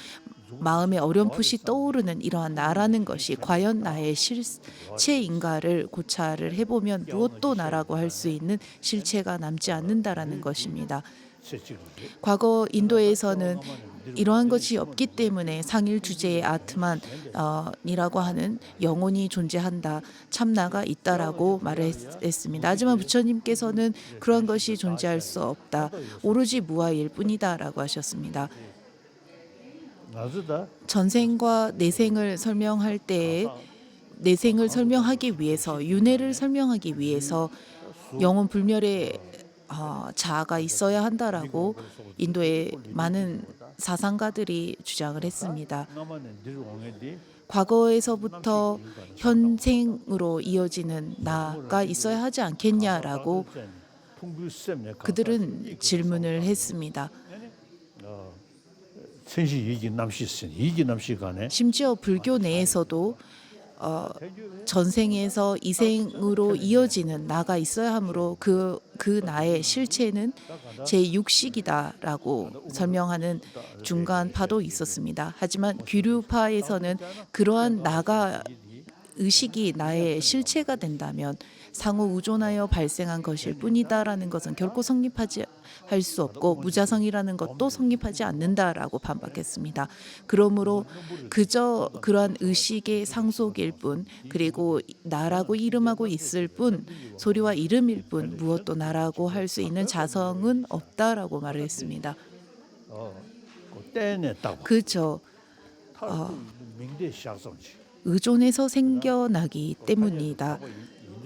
Speaker 2: 마음에 어렴풋이 떠오르는 이러한 나라는 것이 과연 나의 실체인가를 고찰을 해보면 무엇도 나라고 할 수 있는 실체가 남지 않는다라는 것입니다. 과거 인도에서는 이러한 것이 없기 때문에 상일 주제의 아트만이라고 하는 영혼이 존재한다, 참나가 있다라고 말을 했습니다. 하지만 부처님께서는 그러한 것이 존재할 수 없다, 오로지 무아일 뿐이다라고 하셨습니다. 전생과 내생을 설명할 때에 내생을 설명하기 위해서 윤회를 설명하기 위해서 영혼 불멸의 자아가 있어야 한다라고 인도의 많은 사상가들이 주장을 했습니다. 과거에서부터 현생으로 이어지는 나가 있어야 하지 않겠냐라고 그들은 질문을 했습니다. 심지어 불교 내에서도 전생에서 이생으로 이어지는 나가 있어야 하므로 그 나의 실체는 제6식이다라고 설명하는 중간파도 있었습니다. 하지만 귀류파에서는 그러한 나가 의식이 나의 실체가 된다면 상호 우존하여 발생한 것일 뿐이다라는 것은 결코 성립하지 할 수 없고 무자성이라는 것도 성립하지 않는다라고 반박했습니다. 그러므로 그저 그러한 의식의 상속일 뿐 그리고 나라고 이름하고 있을 뿐 소리와 이름일 뿐 무엇도 나라고 할 수 있는 자성은 없다라고 말을 했습니다. 그저 의존에서 생겨나기 때문이다.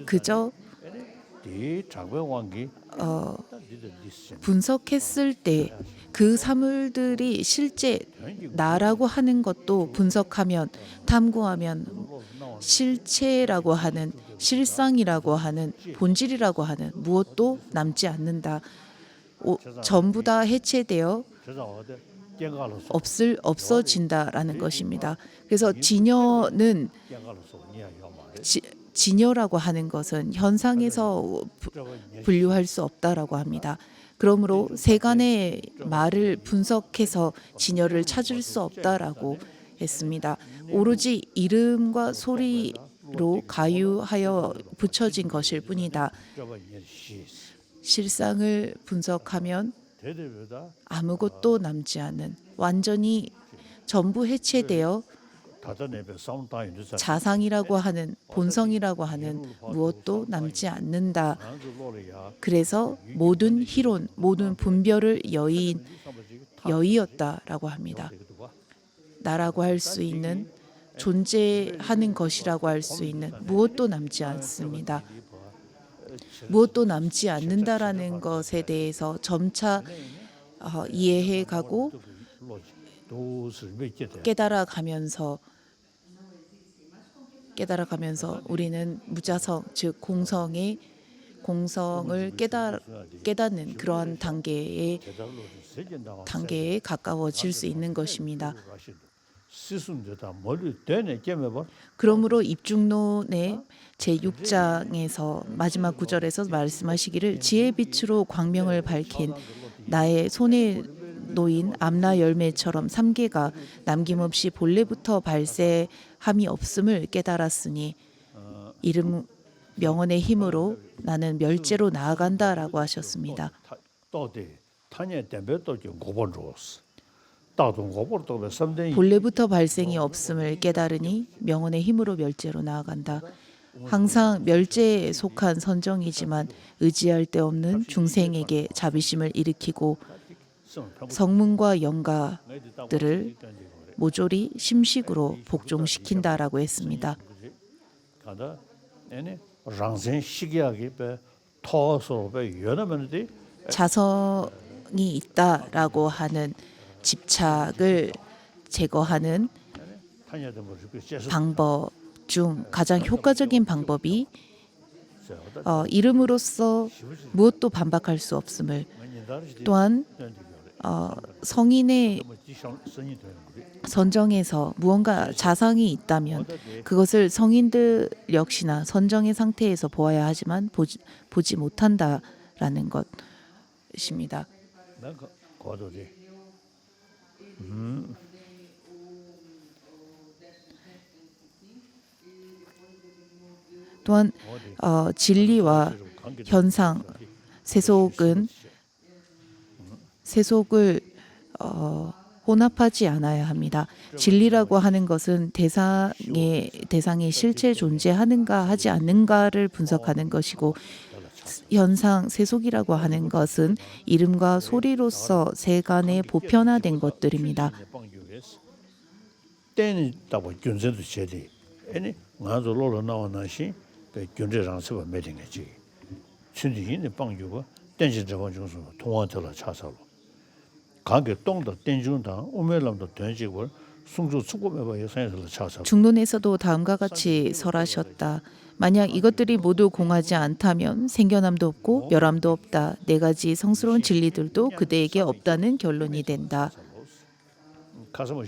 Speaker 2: 그저 분석했을 때 그 사물들이 실제 나라고 하는 것도 분석하면 탐구하면 실체라고 하는 실상이라고 하는 본질이라고 하는 무엇도 남지 않는다. 전부 다 해체되어 없어진다라는 것입니다. 그래서 진여는 진여라고 하는 것은 현상에서 분류할 수 없다라고 합니다. 그러므로 세간의 말을 분석해서 진여를 찾을 수 없다라고 했습니다. 오로지 이름과 소리로 가유하여 붙여진 것일 뿐이다. 실상을 분석하면 아무것도 남지 않은 완전히 전부 해체되어 자상이라고 하는 본성이라고 하는 무엇도 남지 않는다. 그래서 모든 희론, 모든 분별을 여의었다라고 합니다. 나라고 할 수 있는 존재하는 것이라고 할 수 있는 무엇도 남지 않습니다. 무엇도 남지 않는다라는 것에 대해서 점차 이해해가고 깨달아가면서 우리는 무자성 즉 공성을 깨닫는 그러한 단계에 가까워질 수 있는 것입니다. 그러므로 입중론의 제6장에서 마지막 구절에서 말씀하시기를 지혜의 빛으로 광명을 밝힌 나의 손에 놓인 암라 열매처럼 3개가 남김없이 본래부터 발생함이 없음을 깨달았으니 이름 명언의 힘으로 나는 멸제로 나아간다라고 하셨습니다. 본래부터 발생이 없음을 깨달으니 명언의 힘으로 멸제로 나아간다. 항상 멸제에 속한 선정이지만 의지할 데 없는 중생에게 자비심을 일으키고 성문과 영가들을 모조리 심식으로 복종시킨다라고 했습니다. 자성이 있다라고 하는 집착을 제거하는 방법 중 가장 효과적인 방법이 이름으로써 무엇도 반박할 수 없음을 또한 성인의 선정에서 무언가 자상이 있다면 그것을 성인들 역시나 선정의 상태에서 보아야 하지만 보지 못한다라는 것입니다. 또한 진리와 현상, 세속을 혼합하지 않아야 합니다. 진리라고 하는 것은 대상의 실체 존재하는가 하지 않는가를 분석하는 것이고 현상, 세속이라고 하는 것은 이름과 소리로서 세간에 보편화된 것들입니다. 중론에서도 다음과 같이 설하셨다. 만약 이것들이 모두 공하지 않다면 생겨남도 없고 멸함도 없다. 네 가지 성스러운 진리들도 그대에게 없다는 결론이 된다. (123)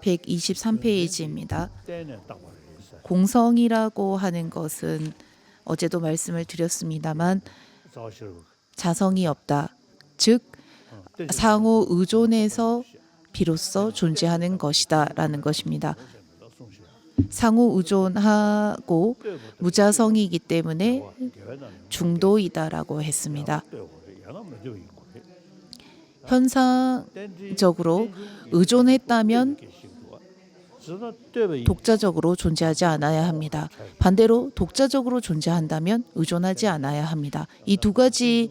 Speaker 2: 123페이지입니다. 공성이라고 하는 것은 어제도 말씀을 드렸습니다만 자성이 없다. 즉 상호 의존에서 비로소 존재하는 것이다라는 것입니다. 상호 의존하고 무자성이기 때문에 중도이다라고 했습니다. 현상적으로 의존했다면 독자적으로 존재하지 않아야 합니다. 반대로 독자적으로 존재한다면 의존하지 않아야 합니다. 이 두 가지의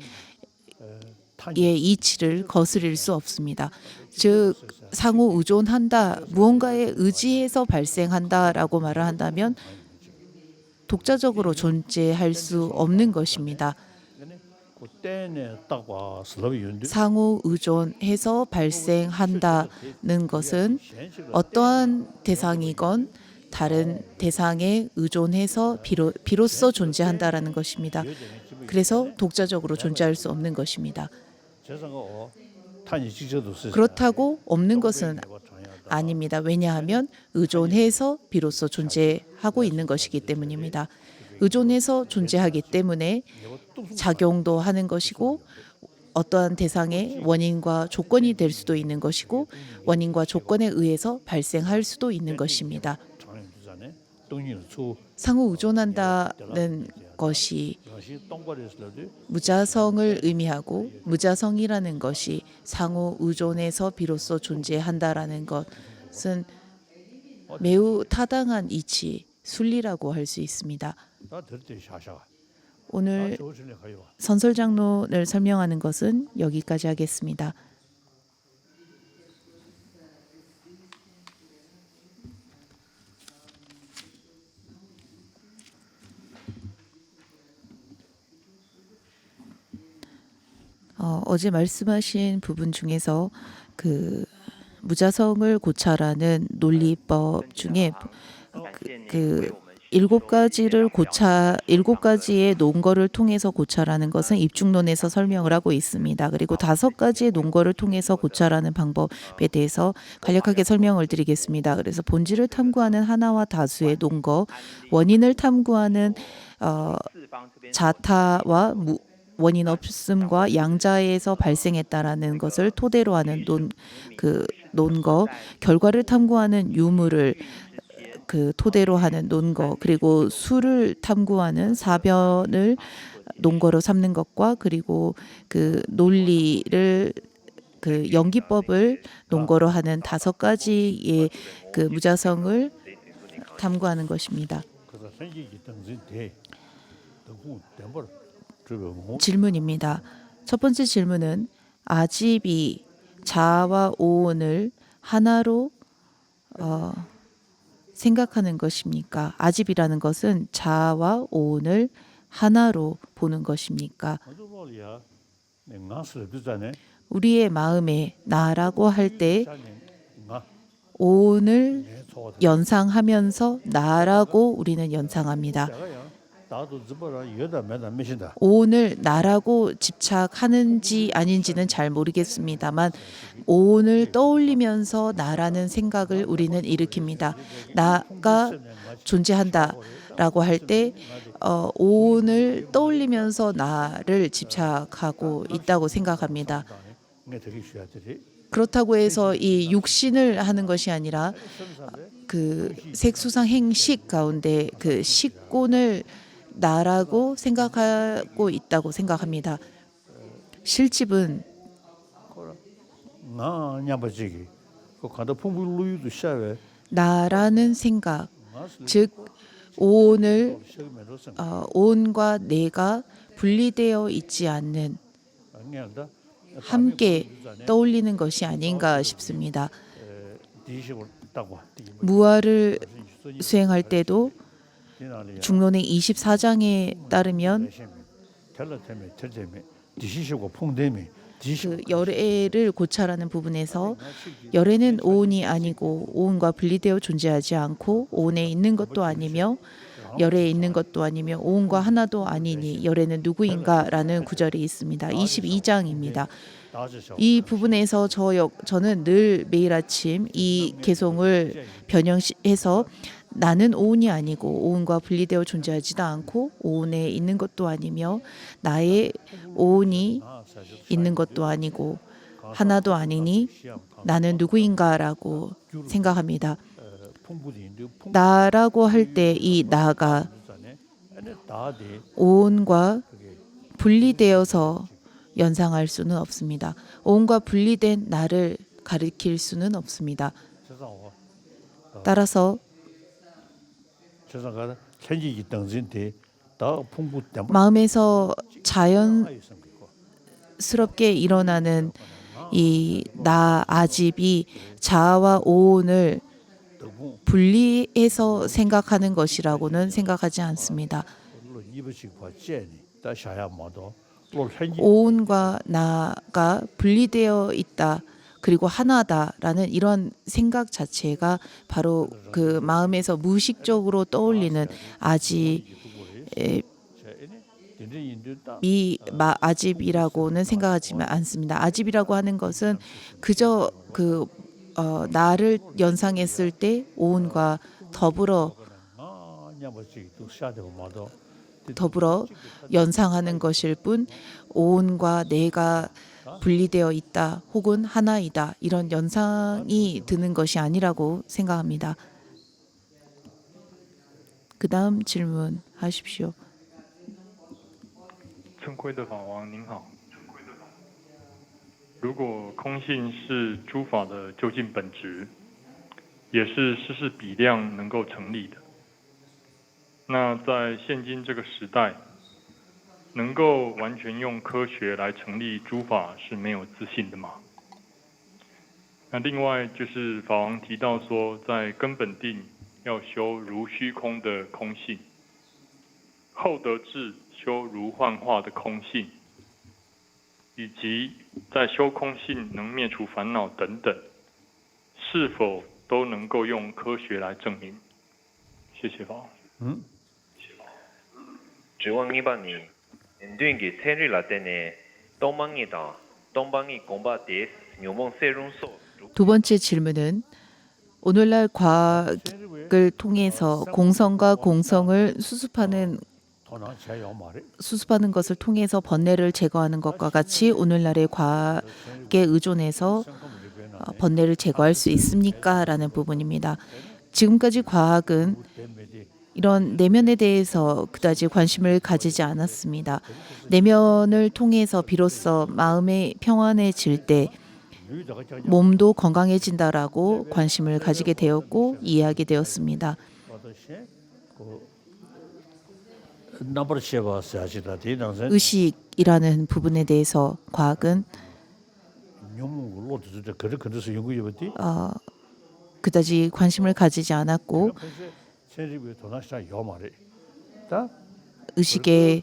Speaker 2: 이치를 거스릴 수 없습니다. 즉 상호 의존한다, 무언가에 의지해서 발생한다라고 말을 한다면 독자적으로 존재할 수 없는 것입니다.
Speaker 1: 때에 딱와 슬럽이 윤데
Speaker 2: 상호 의존해서 발생한다는 것은 어떠한 대상이건 다른 대상에 의존해서 비로소 존재한다라는 것입니다. 그래서 독자적으로 존재할 수 없는 것입니다.
Speaker 1: 재산거 탄이 직접도 쓰
Speaker 2: 그렇다고 없는 것은 아닙니다. 왜냐하면 의존해서 비로소 존재하고 있는 것이기 때문입니다. 의존해서 존재하기 때문에 작용도 하는 것이고 어떠한 대상의 원인과 조건이 될 수도 있는 것이고 원인과 조건에 의해서 발생할 수도 있는 것입니다. 상호 의존한다는 것이 무자성을 의미하고 무자성이라는 것이 상호 의존해서 비로소 존재한다라는 것은 매우 타당한 이치, 순리라고 할 수 있습니다. 오늘 선설장론을 설명하는 것은 여기까지 하겠습니다. 어제 말씀하신 부분 중에서 그 무자성을 고찰하는 논리법 중에 그 일곱 가지의 논거를 통해서 고찰하는 것은 입중론에서 설명을 하고 있습니다. 그리고 5가지의 논거를 통해서 고찰하는 방법에 대해서 간략하게 설명을 드리겠습니다. 그래서 본질을 탐구하는 하나와 다수의 논거, 원인을 탐구하는 자타와 원인 없음과 양자에서 발생했다라는 것을 토대로 하는 논거, 결과를 탐구하는 유무를 토대로 하는 논거, 그리고 수를 탐구하는 사변을 논거로 삼는 것과 그리고 논리를 연기법을 논거로 하는 5가지의 무자성을 탐구하는 것입니다. 질문입니다. 첫 번째 질문은 아집이 자와 오온을 하나로 생각하는 것입니까? 아집이라는 것은 자와 오온을 하나로 보는 것입니까? 우리의 마음에 나라고 할 때 오온을 연상하면서 나라고 우리는 연상합니다. 오온을 나라고 집착하는지 아닌지는 잘 모르겠습니다만 오온을 떠올리면서 나라는 생각을 우리는 일으킵니다. 나가 존재한다라고 할 때 오온을 떠올리면서 나를 집착하고 있다고 생각합니다. 그렇다고 해서 이 육신을 하는 것이 아니라 색수상 행식 가운데 식곤을 나라고 생각하고 있다고 생각합니다. 실집은 나라는 생각, 즉 오온과 내가 분리되어 있지 않는 함께 떠올리는 것이 아닌가 싶습니다. 무아를 수행할 때도 중론의 24장에 따르면 열애를 고찰하는 부분에서 열애는 오온이 아니고 오온과 분리되어 존재하지 않고 오온에 있는 것도 아니며 열애에 있는 것도 아니며 오온과 하나도 아니니 열애는 누구인가라는 구절이 있습니다. 22장입니다. 이 부분에서 저는 늘 매일 아침 이 개송을 변형해서 나는 오온이 아니고 오온과 분리되어 존재하지도 않고 오온에 있는 것도 아니며 나의 오온이 있는 것도 아니고 하나도 아니니 나는 누구인가라고 생각합니다. 나라고 할 때 이 나가 오온과 분리되어서 연상할 수는 없습니다. 오온과 분리된 나를 가리킬 수는 없습니다. 따라서 마음에서 자연스럽게 일어나는 이 나 아집이 자아와 오온을 분리해서 생각하는 것이라고는 생각하지 않습니다. 오온과 나가 분리되어 있다. 그리고 하나다라는 이런 생각 자체가 바로 그 마음에서 무의식적으로 떠올리는 아집이라고는 생각하지만 않습니다. 아집이라고 하는 것은 그저 나를 연상했을 때 오온과 더불어 연상하는 것일 뿐 오온과 내가 분리되어 있다 혹은 하나이다 이런 연상이 드는 것이 아니라고 생각합니다. 그 다음 질문하십시오.
Speaker 3: 正规的法王您好，如果空性是诸法的究竟本质，也是事事比量能够成立的，那在现今这个时代，能够完全用科学来成立诸法是没有自信的吗？那另外就是法王提到说，在根本定要修如虚空的空性，后得智修如幻化的空性，以及在修空性能灭除烦恼等等，是否都能够用科学来证明？谢谢法王。
Speaker 4: 질문 2번이 엔두인기 세리 라떼네東방이다東방이 공바 데스 묘몽 세룬소
Speaker 2: 두 번째 질문은 오늘날 과학을 통해서 공성과 공성을 수습하는 것을 통해서 번뇌를 제거하는 것과 같이 오늘날의 과학에 의존해서 번뇌를 제거할 수 있습니까? 라는 부분입니다. 지금까지 과학은 이런 내면에 대해서 그다지 관심을 가지지 않았습니다. 내면을 통해서 비로소 마음이 평안해질 때 몸도 건강해진다라고 관심을 가지게 되었고 이해하게 되었습니다. 의식이라는 부분에 대해서 과학은 그다지 관심을 가지지 않았고 의식의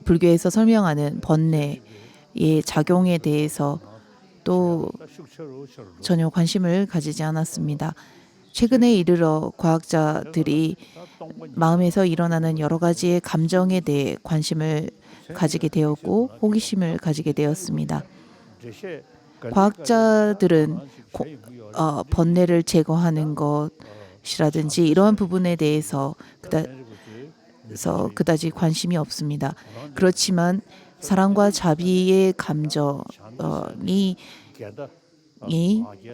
Speaker 2: 불교에서 설명하는 번뇌의 작용에 대해서 또 전혀 관심을 가지지 않았습니다. 최근에 이르러 과학자들이 마음에서 일어나는 여러 가지의 감정에 대해 관심을 가지게 되었고 호기심을 가지게 되었습니다. 과학자들은 번뇌를 제거하는 것이라든지 이러한 부분에 대해서 그다지 관심이 없습니다. 그렇지만 사랑과 자비의 감정이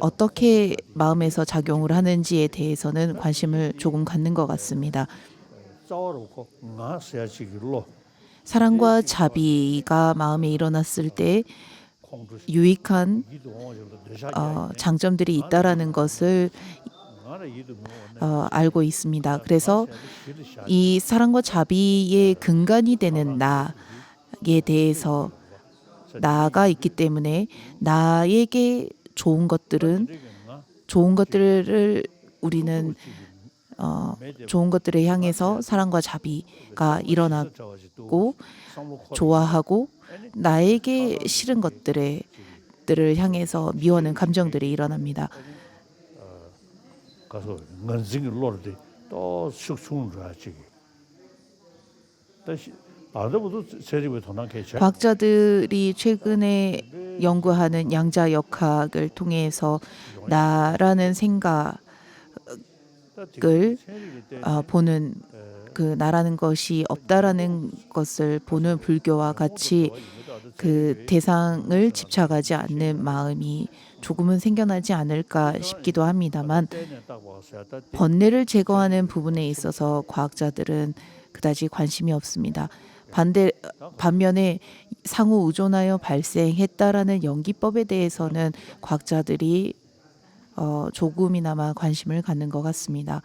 Speaker 2: 어떻게 마음에서 작용을 하는지에 대해서는 관심을 조금 갖는 것 같습니다. 사랑과 자비가 마음에 일어났을 때 유익한 장점들이 있다라는 것을 알고 있습니다. 그래서 이 사랑과 자비의 근간이 되는 나에 대해서 나가 있기 때문에 나에게 좋은 것들을 우리는 좋은 것들을 향해서 사랑과 자비가 일어나고 좋아하고 나에게 싫은 것들을 향해서 미워하는 감정들이 일어납니다. 과학자들이 최근에 연구하는 양자역학을 통해서 나라는 생각을 보는 그 나라는 것이 없다라는 것을 보는 불교와 같이 그 대상을 집착하지 않는 마음이 조금은 생겨나지 않을까 싶기도 합니다만 번뇌를 제거하는 부분에 있어서 과학자들은 그다지 관심이 없습니다. 반면에 상호 의존하여 발생했다라는 연기법에 대해서는 과학자들이 조금이나마 관심을 갖는 것 같습니다.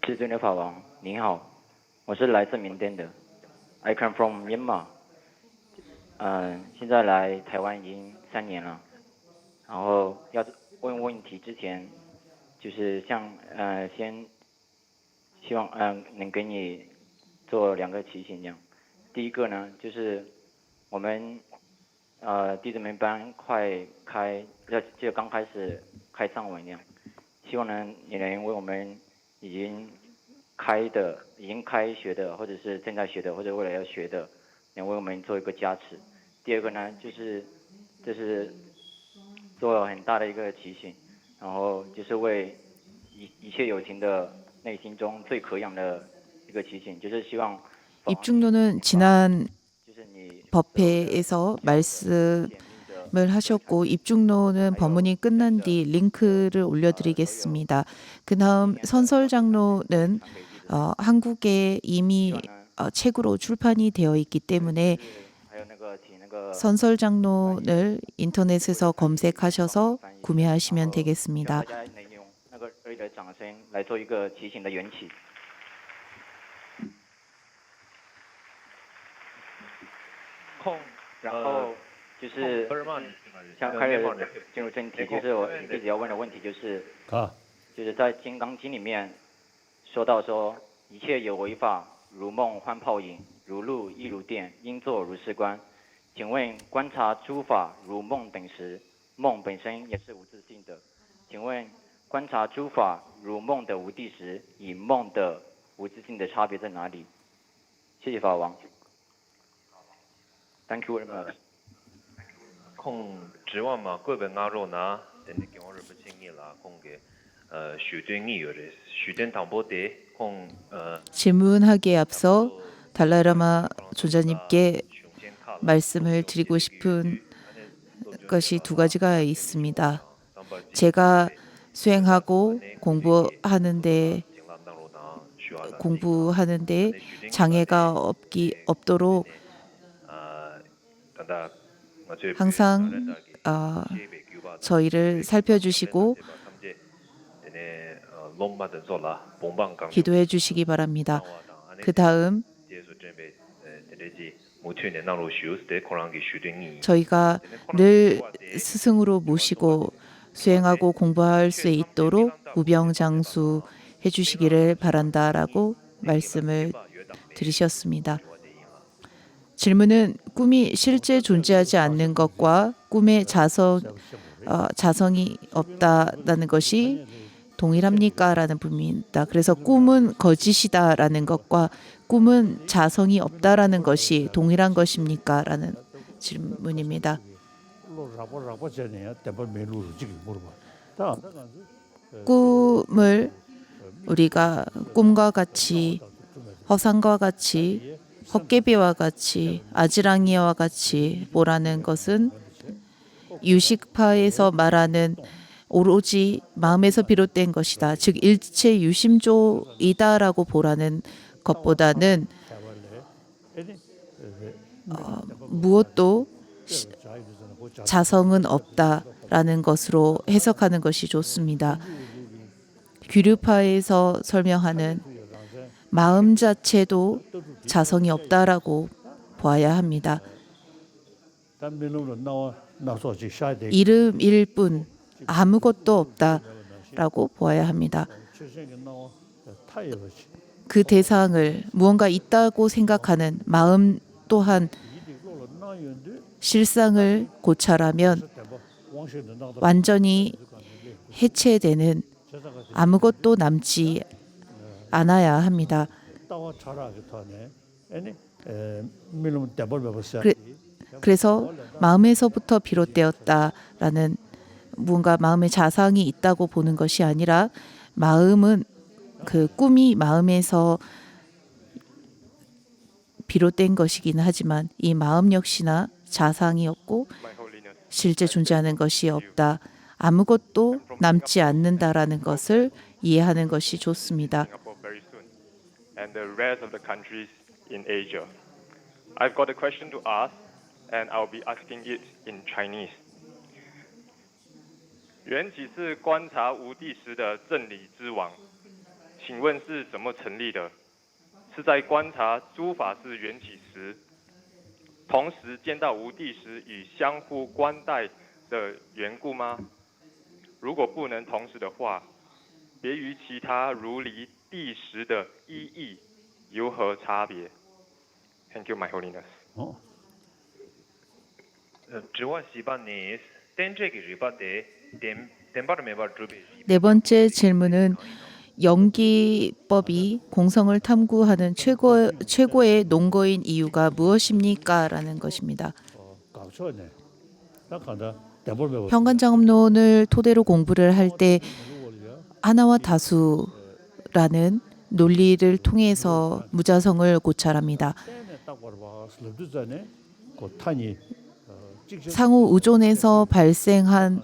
Speaker 5: 지존의法王, 您好,我是来自缅甸的. I come from Myanmar. 现在来台湾已经3年了，然后要问问题之前，就是先希望能给你做2个提醒这样。第一个呢，就是我们弟子们班就刚开始开上文这样，希望呢你能为我们已经开学的，或者是正在学的，或者未来要学的，能为我们做一个加持。第二个呢，就是做很大的一个提醒，然后就是为一切有情的内心中最可养的一个提醒，就是希望
Speaker 2: 입중노는 지난
Speaker 5: 就是你
Speaker 2: 법회에서 말씀을 하셨고 입중노는 법문이 끝난 뒤 링크를 올려드리겠습니다. 그 다음 선설장로는 한국에 이미 책으로 출판이 되어 있기 때문에
Speaker 5: 还有那个
Speaker 2: 선설장로를 인터넷에서 검색하셔서 구매하시면 되겠습니다.
Speaker 5: 大家能用那个热烈的掌声来做一个提醒的缘起。然后就是像开始进入正题，就是我一直要问的问题就是，就是在《金刚经》里面说到说，一切有为法，如梦幻泡影，如露亦如电，应作如是观。请问观察诸法如梦等时，梦本身也是无自性的。请问观察诸法如梦的无地时，与梦的无自性的差别在哪里？谢谢法王。Thank you very much.
Speaker 4: 空指望嘛，贵本阿肉拿，等你给我日不经意啦，空给许对你有的许den 당보 때空
Speaker 2: 질문하기에 앞서 달라이라마 조자님께 말씀을 드리고 싶은 것이 2가지가 있습니다. 제가 수행하고 공부하는데 장애가 없도록 항상 저희를 살펴주시고 기도해 주시기 바랍니다. 그 다음 저희가 늘 스승으로 모시고 수행하고 공부할 수 있도록 무병장수 해주시기를 바란다라고 말씀을 드리셨습니다. 질문은 꿈이 실제 존재하지 않는 것과 꿈의 자성이 없다라는 것이 동일합니까? 라는 부분입니다. 그래서 꿈은 거짓이다라는 것과 꿈은 자성이 없다라는 것이 동일한 것입니까? 라는 질문입니다. 꿈을 우리가 꿈과 같이 허상과 같이 헛개비와 같이 아지랑이와 같이 보라는 것은 유식파에서 말하는 오로지 마음에서 비롯된 것이다. 즉 일체 유심조이다라고 보라는 것보다는 무엇도 자성은 없다라는 것으로 해석하는 것이 좋습니다. 규류파에서 설명하는 마음 자체도 자성이 없다라고 봐야 합니다. 이름일 뿐 아무것도 없다라고 보아야 합니다. 그 대상을 무언가 있다고 생각하는 마음 또한 실상을 고찰하면 완전히 해체되는 아무것도 남지 않아야 합니다. 그래서 마음에서부터 비롯되었다라는 무언가 마음의 자상이 있다고 보는 것이 아니라 마음은 그 꿈이 마음에서 비롯된 것이긴 하지만 이 마음 역시나 자상이 없고 실제 존재하는 것이 없다. 아무것도 남지 않는다라는 것을 이해하는 것이 좋습니다.
Speaker 6: And the rest of the countries in Asia. I've got a question to ask, and I'll be asking it in Chinese. 缘起是观察无地时的正理之王，请问是怎么成立的？是在观察诸法是缘起时，同时见到无地时与相互关待的缘故吗？如果不能同时的话，别于其他如离地时的意义有何差别 ？Thank you, My Holiness.
Speaker 4: 지원 시반니 땡제기 리바데 덴바르 메바 주비
Speaker 2: 네 번째 질문은 연기법이 공성을 탐구하는 최고의 논거인 이유가 무엇입니까? 라는 것입니다.
Speaker 1: 각초네. 나 간다. 대벌
Speaker 2: 현관장엄론을 토대로 공부를 할 때 하나와 다수라는 논리를 통해서 무자성을 고찰합니다. 상호 의존에서 발생한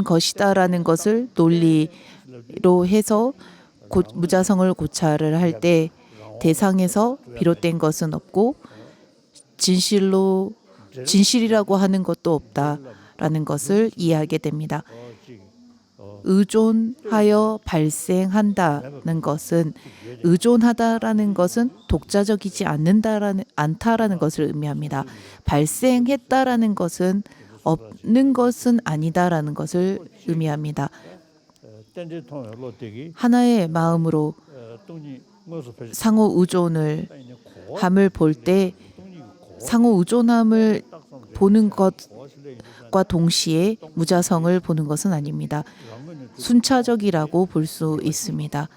Speaker 2: 것이다라는 것을 논리로 해서 무자성을 고찰을 할 때 대상에서 비롯된 것은 없고 진실이라고 하는 것도 없다라는 것을 이해하게 됩니다. 의존하여 발생한다는 것은 의존하다라는 것은 독자적이지 않다라는 것을 의미합니다. 발생했다라는 것은 없는 것은 아니다라는 것을 의미합니다. 하나의 마음으로 상호 의존을 함을 볼 때 상호 의존함을 보는 것과 동시에 무자성을 보는 것은 아닙니다. 순차적이라고 볼 수 있습니다.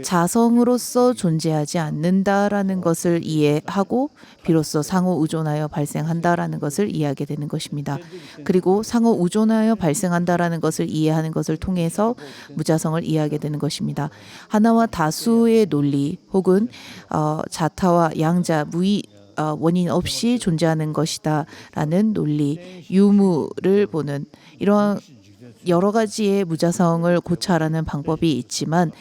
Speaker 2: 자성으로서 존재하지 않는다라는 것을 이해하고 비로소 상호 의존하여 발생한다라는 것을 이해하게 되는 것입니다. 그리고 상호 의존하여 발생한다라는 것을 이해하는 것을 통해서 무자성을 이해하게 되는 것입니다. 하나와 다수의 논리 혹은 자타와 양자, 무의 원인 없이 존재하는 것이다라는 논리, 유무를 보는 이러한 여러 가지의 무자성을 고찰하는 방법이 있지만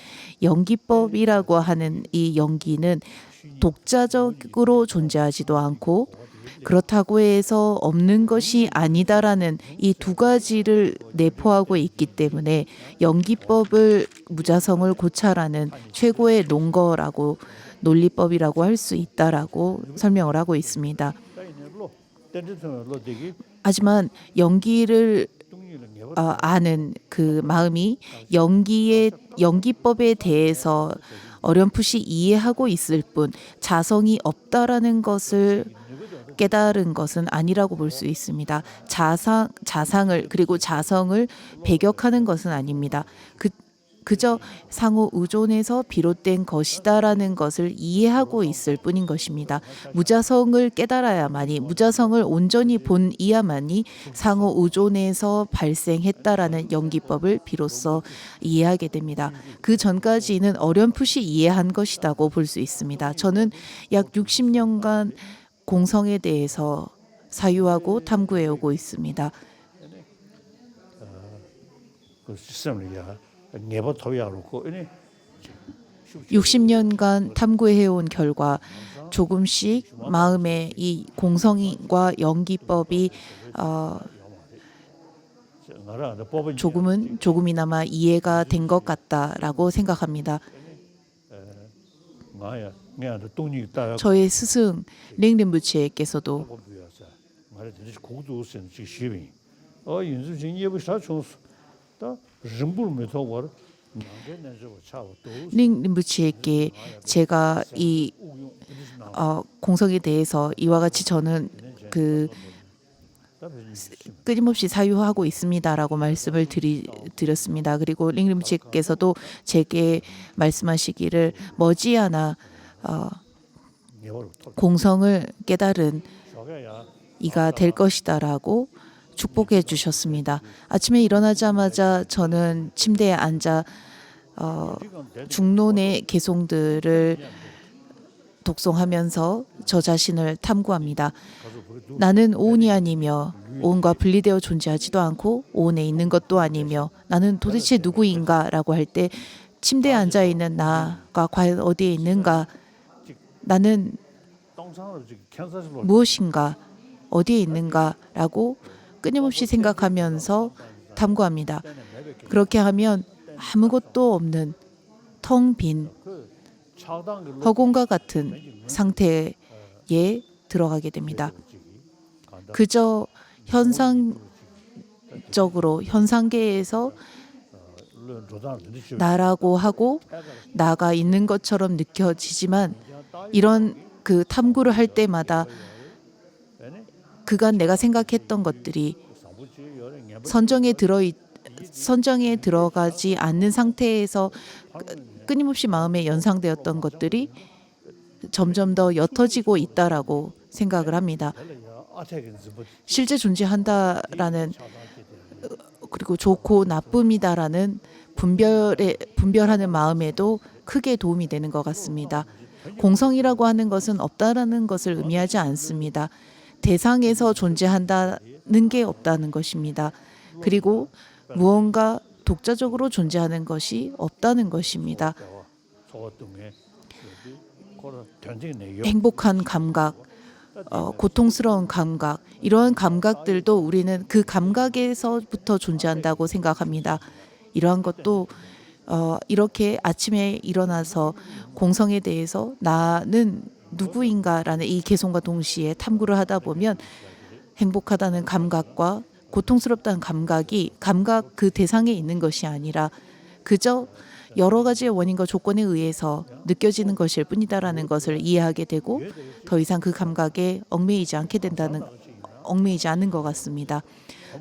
Speaker 2: 연기법이라고 하는 이 연기는 독자적으로 존재하지도 않고 그렇다고 해서 없는 것이 아니다라는 이 두 가지를 내포하고 있기 때문에 연기법을 무자성을 고찰하는 최고의 논거라고 논리법이라고 할 수 있다라고 설명을 하고 있습니다. 하지만 연기를 아는 그 마음이 연기법에 대해서 어렴풋이 이해하고 있을 뿐 자성이 없다라는 것을 깨달은 것은 아니라고 볼 수 있습니다. 자상을 그리고 자성을 배격하는 것은 아닙니다. 그저 상호 의존에서 비롯된 것이다라는 것을 이해하고 있을 뿐인 것입니다. 무자성을 깨달아야만이 무자성을 온전히 본이야만이 상호 의존에서 발생했다라는 연기법을 비로소 이해하게 됩니다. 그 전까지는 어렴풋이 이해한 것이라고 볼 수 있습니다. 저는 약 60년간 공성에 대해서 사유하고 탐구해 오고 있습니다. 60년간 탐구해온 결과 조금씩 마음의 이 공성과 연기법이 조금이나마 이해가 된 것 같다라고 생각합니다. 저의 스승 링림부치에께서도 링림부치에게 제가 이 공성에 대해서 이와 같이 저는 끊임없이 사유하고 있습니다라고 말씀을 드렸습니다. 그리고 링림부치께서도 제게 말씀하시기를 머지않아 공성을 깨달은 이가 될 것이다라고 축복해 주셨습니다. 아침에 일어나자마자 저는 침대에 앉아 중론의 개송들을 독송하면서 저 자신을 탐구합니다. 나는 오온이 아니며 오온과 분리되어 존재하지도 않고 오온에 있는 것도 아니며 나는 도대체 누구인가 라고 할 때 침대에 앉아있는 나가 과연 어디에 있는가, 나는 무엇인가, 어디에 있는가 라고 끊임없이 생각하면서 탐구합니다. 그렇게 하면 아무것도 없는 텅 빈 허공과 같은 상태에 들어가게 됩니다. 그저 현상계에서 나라고 하고 나가 있는 것처럼 느껴지지만 이런 그 탐구를 할 때마다 그간 내가 생각했던 것들이 선정에 들어가지 않는 상태에서 끊임없이 마음에 연상되었던 것들이 점점 더 옅어지고 있다라고 생각을 합니다. 실제 존재한다라는 그리고 좋고 나쁨이다라는 분별하는 마음에도 크게 도움이 되는 것 같습니다. 공성이라고 하는 것은 없다라는 것을 의미하지 않습니다. 대상에서 존재한다는 게 없다는 것입니다. 그리고 무언가 독자적으로 존재하는 것이 없다는 것입니다. 행복한 감각, 고통스러운 감각, 이러한 감각들도 우리는 그 감각에서부터 존재한다고 생각합니다. 이러한 것도 이렇게 아침에 일어나서 공성에 대해서 나는 누구인가라는 이 개성과 동시에 탐구를 하다 보면 행복하다는 감각과 고통스럽다는 감각이 감각 그 대상에 있는 것이 아니라 그저 여러 가지의 원인과 조건에 의해서 느껴지는 것일 뿐이다라는 것을 이해하게 되고 더 이상 그 감각에 얽매이지 않는 것 같습니다.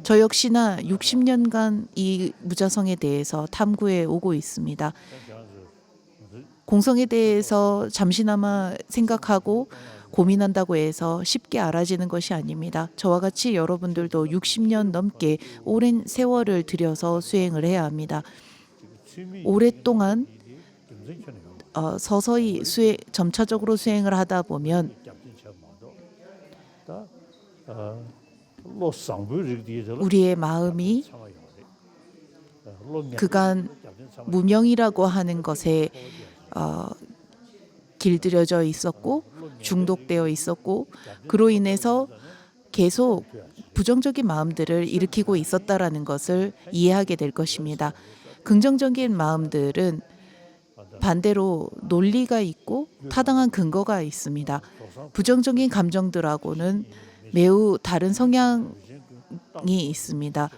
Speaker 2: 저 역시나 60년간 이 무자성에 대해서 탐구해 오고 있습니다. 공성에 대해서 잠시나마 생각하고 고민한다고 해서 쉽게 알아지는 것이 아닙니다. 저와 같이 여러분들도 60년 넘게 오랜 세월을 들여서 수행을 해야 합니다. 오랫동안 서서히 점차적으로 수행을 하다 보면 우리의 마음이 그간 무명이라고 하는 것에 길들여져 있었고 중독되어 있었고 그로 인해서 계속 부정적인 마음들을 일으키고 있었다라는 것을 이해하게 될 것입니다. 긍정적인 마음들은 반대로 논리가 있고 타당한 근거가 있습니다. 부정적인 감정들하고는 매우 다른 성향이 있습니다.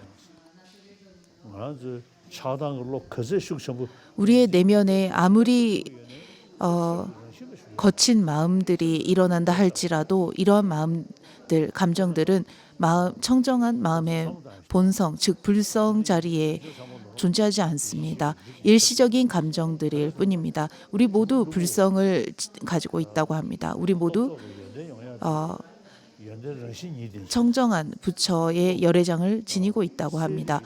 Speaker 2: 우리의 내면에 아무리 거친 마음들이 일어난다 할지라도 이러한 마음들, 감정들은 청정한 마음의 본성, 즉 불성 자리에 존재하지 않습니다. 일시적인 감정들일 뿐입니다. 우리 모두 불성을 가지고 있다고 합니다. 우리 모두 청정한 부처의 열애장을 지니고 있다고 합니다.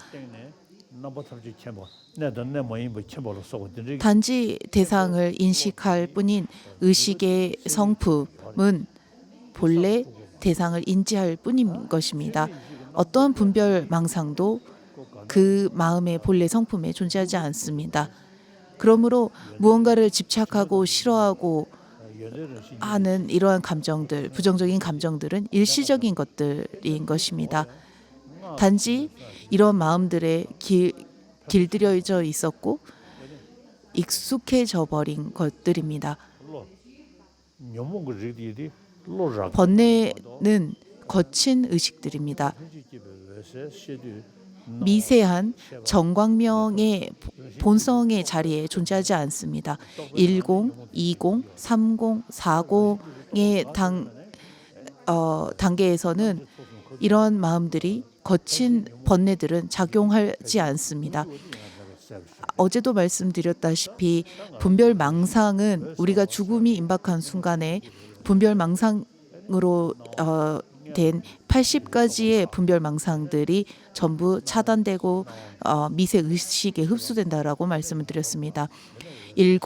Speaker 2: 단지 대상을 인식할 뿐인 의식의 성품은 본래 대상을 인지할 뿐인 것입니다. 어떠한 분별 망상도 그 마음의 본래 성품에 존재하지 않습니다. 그러므로 무언가를 집착하고 싫어하고 하는 이러한 감정들, 부정적인 감정들은 일시적인 것들인 것입니다. 단지 이런 마음들에 길들여져 있었고 익숙해져 버린 것들입니다. 번뇌는 거친 의식들입니다. 미세한 정광명의 본성의 자리에 존재하지 않습니다. 10, 20, 30, 40의 단계에서는 이런 마음들이 거친 번뇌들은 작용하지 않습니다. 어제도 말씀드렸다시피 분별망상은 우리가 죽음이 임박한 순간에 분별망상으로 된 80가지의 분별망상들이 전부 차단되고 미세의식에 흡수된다라고 말씀을 드렸습니다. 10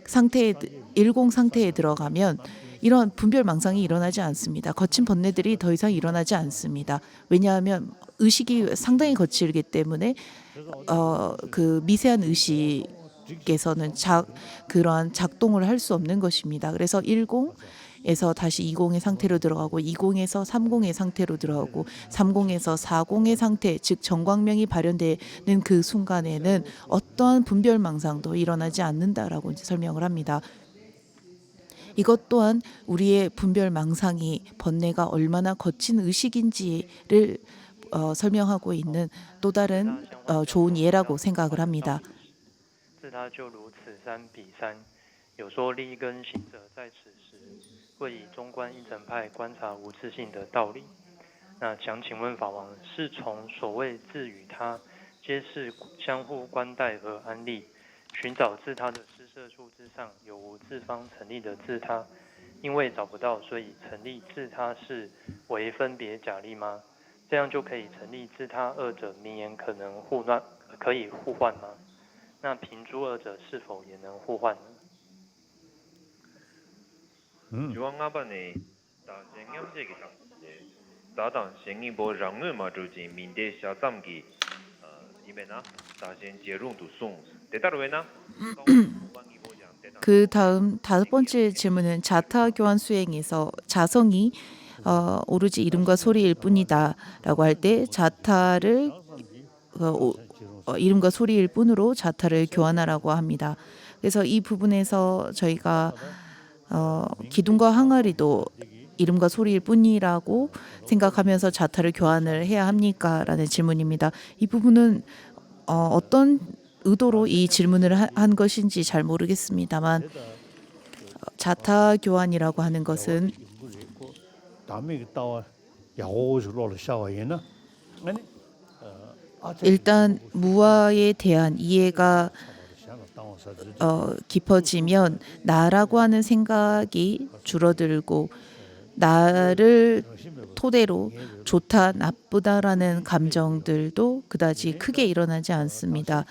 Speaker 2: 상태에 들어가면 이런 분별망상이 일어나지 않습니다. 거친 번뇌들이 더 이상 일어나지 않습니다. 왜냐하면 의식이 상당히 거칠기 때문에 그 미세한 의식에서는 그러한 작동을 할 수 없는 것입니다. 그래서 10에서 다시 20의 상태로 들어가고 20에서 30의 상태로 들어가고 30에서 40의 상태, 즉 정광명이 발현되는 그 순간에는 어떠한 분별망상도 일어나지 않는다라고 이제 설명을 합니다. 이것 또한 우리의 분별 망상이 번뇌가 얼마나 거친 의식인지를 설명하고 있는 또 다른 좋은 예라고 생각을 합니다.
Speaker 7: 自他就如此三比三，有说立根行者在此时会以中观一成派观察无自性的道理。那想请问法王，是从所谓自与他皆是相互关待和安立，寻找自他的施设处之上有无自方成立的自他，因为找不到，所以成立自他是为分别假立吗？这样就可以成立自他二者名言可能可以互换吗？那凭诸二者是否也能互换呢？
Speaker 4: 중앙아반의 다생염제기 다당 생이보 랑을 마주지 민대 샤담기 이메나 다생 제롱도 송 대다로에나
Speaker 2: 그 다음 다섯 번째 질문은 자타 교환 수행에서 자성이 오로지 이름과 소리일 뿐이다라고 할 때 자타를 이름과 소리일 뿐으로 자타를 교환하라고 합니다. 그래서 이 부분에서 저희가 기둥과 항아리도 이름과 소리일 뿐이라고 생각하면서 자타를 교환을 해야 합니까? 라는 질문입니다. 이 부분은 어떤 의도로 이 질문을 한 것인지 잘 모르겠습니다만 자타 교환이라고 하는 것은 일단 무아에 대한 이해가 깊어지면 나라고 하는 생각이 줄어들고 나를 토대로 좋다 나쁘다라는 감정들도 그다지 크게 일어나지 않습니다.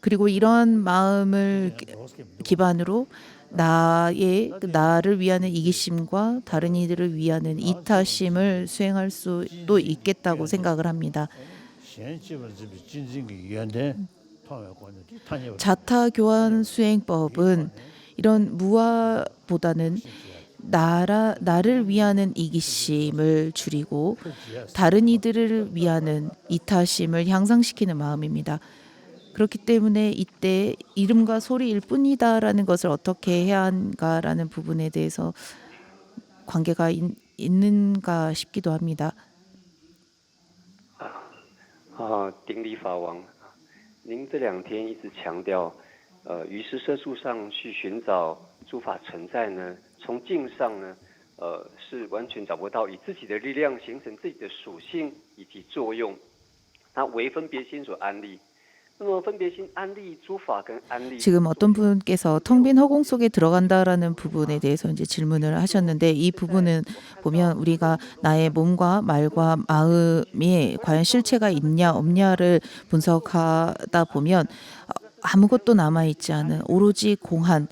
Speaker 2: 그리고 이러한 마음을 기반으로 나를 위하는 이기심과 다른 이들을 위하는 이타심을 수행할 수도 있겠다고 생각을 합니다. 자타 교환 수행법은 이런 무아보다는 나를 위하는 이기심을 줄이고 다른 이들을 위하는 이타심을 향상시키는 마음입니다. 그렇기 때문에 이때 이름과 소리일 뿐이다라는 것을 어떻게 해야 하는가라는 부분에 대해서 관계가 있는가 싶기도 합니다.
Speaker 8: 丁力法王，您这2天一直强调，于是色处上去寻找诸法存在呢，从境上呢，是完全找不到，以自己的力量形成自己的属性以及作用，那为分别心所安立。
Speaker 2: 지금 어떤 분께서 텅 빈 허공 속에 들어간다라는 부분에 대해서 이제 질문을 하셨는데 이 부분은 보면 우리가 나의 몸과 말과 마음에 과연 실체가 있냐 없냐를 분석하다 보면 아무것도 남아 있지 않은 오로지 공한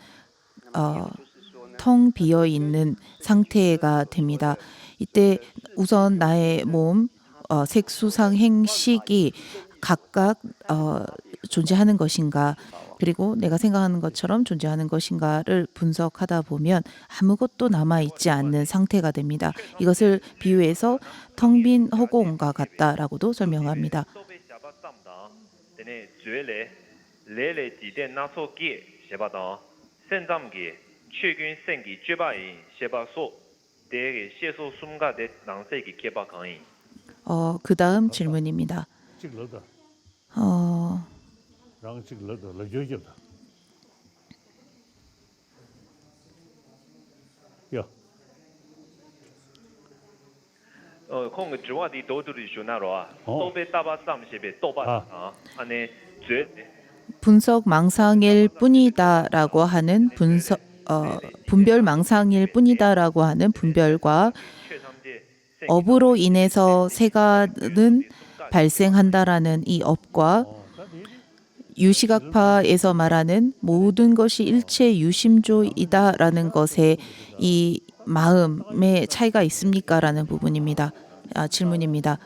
Speaker 2: 텅 비어 있는 상태가 됩니다. 이때 우선 나의 몸, 색수상 행식이 각각 존재하는 것인가 그리고 내가 생각하는 것처럼 존재하는 것인가를 분석하다 보면 아무것도 남아있지 않는 상태가 됩니다. 이것을 비유해서 텅 빈 허공과 같다라고도 설명합니다. 그 다음 질문입니다. 분석 망상일 뿐이다라고 하는 분별 망상일 뿐이다라고 하는 분별과 업으로 인해서 세가는 발생한다라는 이 업과 유시각파에서 말하는 모든 것이 일체 유심조이다라는 것에 이 마음의 차이가 있습니까라는 부분입니다. 질문입니다.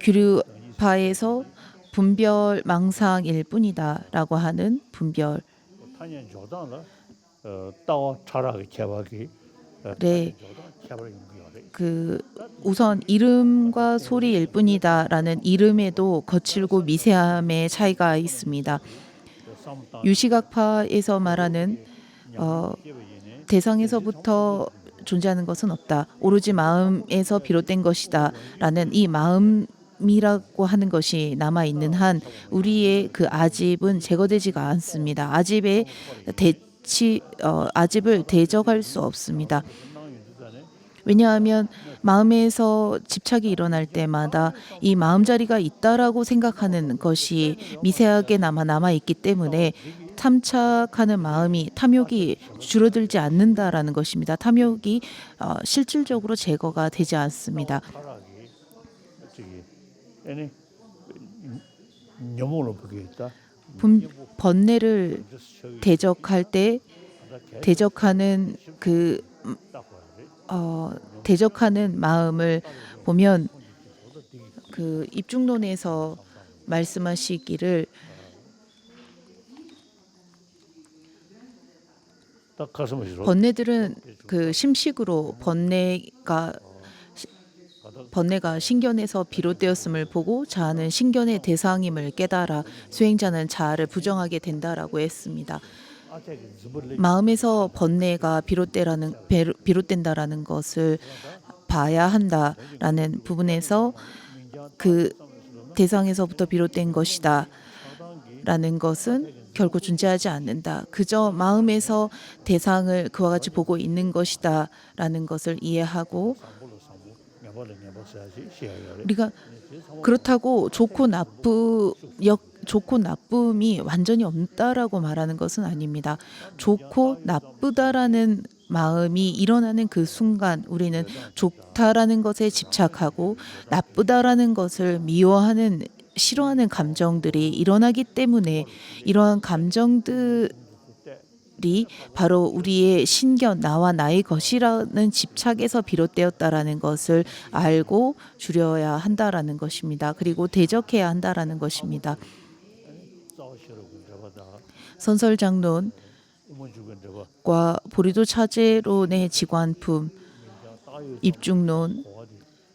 Speaker 2: 규류파에서 분별 망상일 뿐이다라고 하는 분별. 네. 그 우선 이름과 소리일 뿐이다라는 이름에도 거칠고 미세함의 차이가 있습니다. 유시각파에서 말하는 대상에서부터 존재하는 것은 없다. 오로지 마음에서 비롯된 것이다라는 이 마음이라고 하는 것이 남아 있는 한 우리의 그 아집은 제거되지가 않습니다. 아집을 대적할 수 없습니다. 왜냐하면 마음에서 집착이 일어날 때마다 이 마음자리가 있다라고 생각하는 것이 미세하게 남아 있기 때문에 탐착하는 마음이 탐욕이 줄어들지 않는다라는 것입니다. 탐욕이 실질적으로 제거가 되지 않습니다. 번뇌를 대적할 때 대적하는 대적하는 마음을 보면 그 입중론에서 말씀하시기를 번뇌들은 그 심식으로 번뇌가 신견에서 비롯되었음을 보고 자아는 신견의 대상임을 깨달아 수행자는 자아를 부정하게 된다라고 했습니다. 마음에서 번뇌가 비롯된다라는 것을 봐야 한다라는 부분에서 그 대상에서부터 비롯된 것이다라는 것은 결코 존재하지 않는다. 그저 마음에서 대상을 그와 같이 보고 있는 것이다라는 것을 이해하고 우리가 그렇다고 좋고 나쁨이 완전히 없다라고 말하는 것은 아닙니다. 좋고 나쁘다라는 마음이 일어나는 그 순간 우리는 좋다라는 것에 집착하고 나쁘다라는 것을 미워하는 싫어하는 감정들이 일어나기 때문에 이러한 감정들이 바로 우리의 신견, 나와 나의 것이라는 집착에서 비롯되었다라는 것을 알고 줄여야 한다라는 것입니다. 그리고 대적해야 한다라는 것입니다. 선설장론과 보리도 차제론의 지관품, 입중론,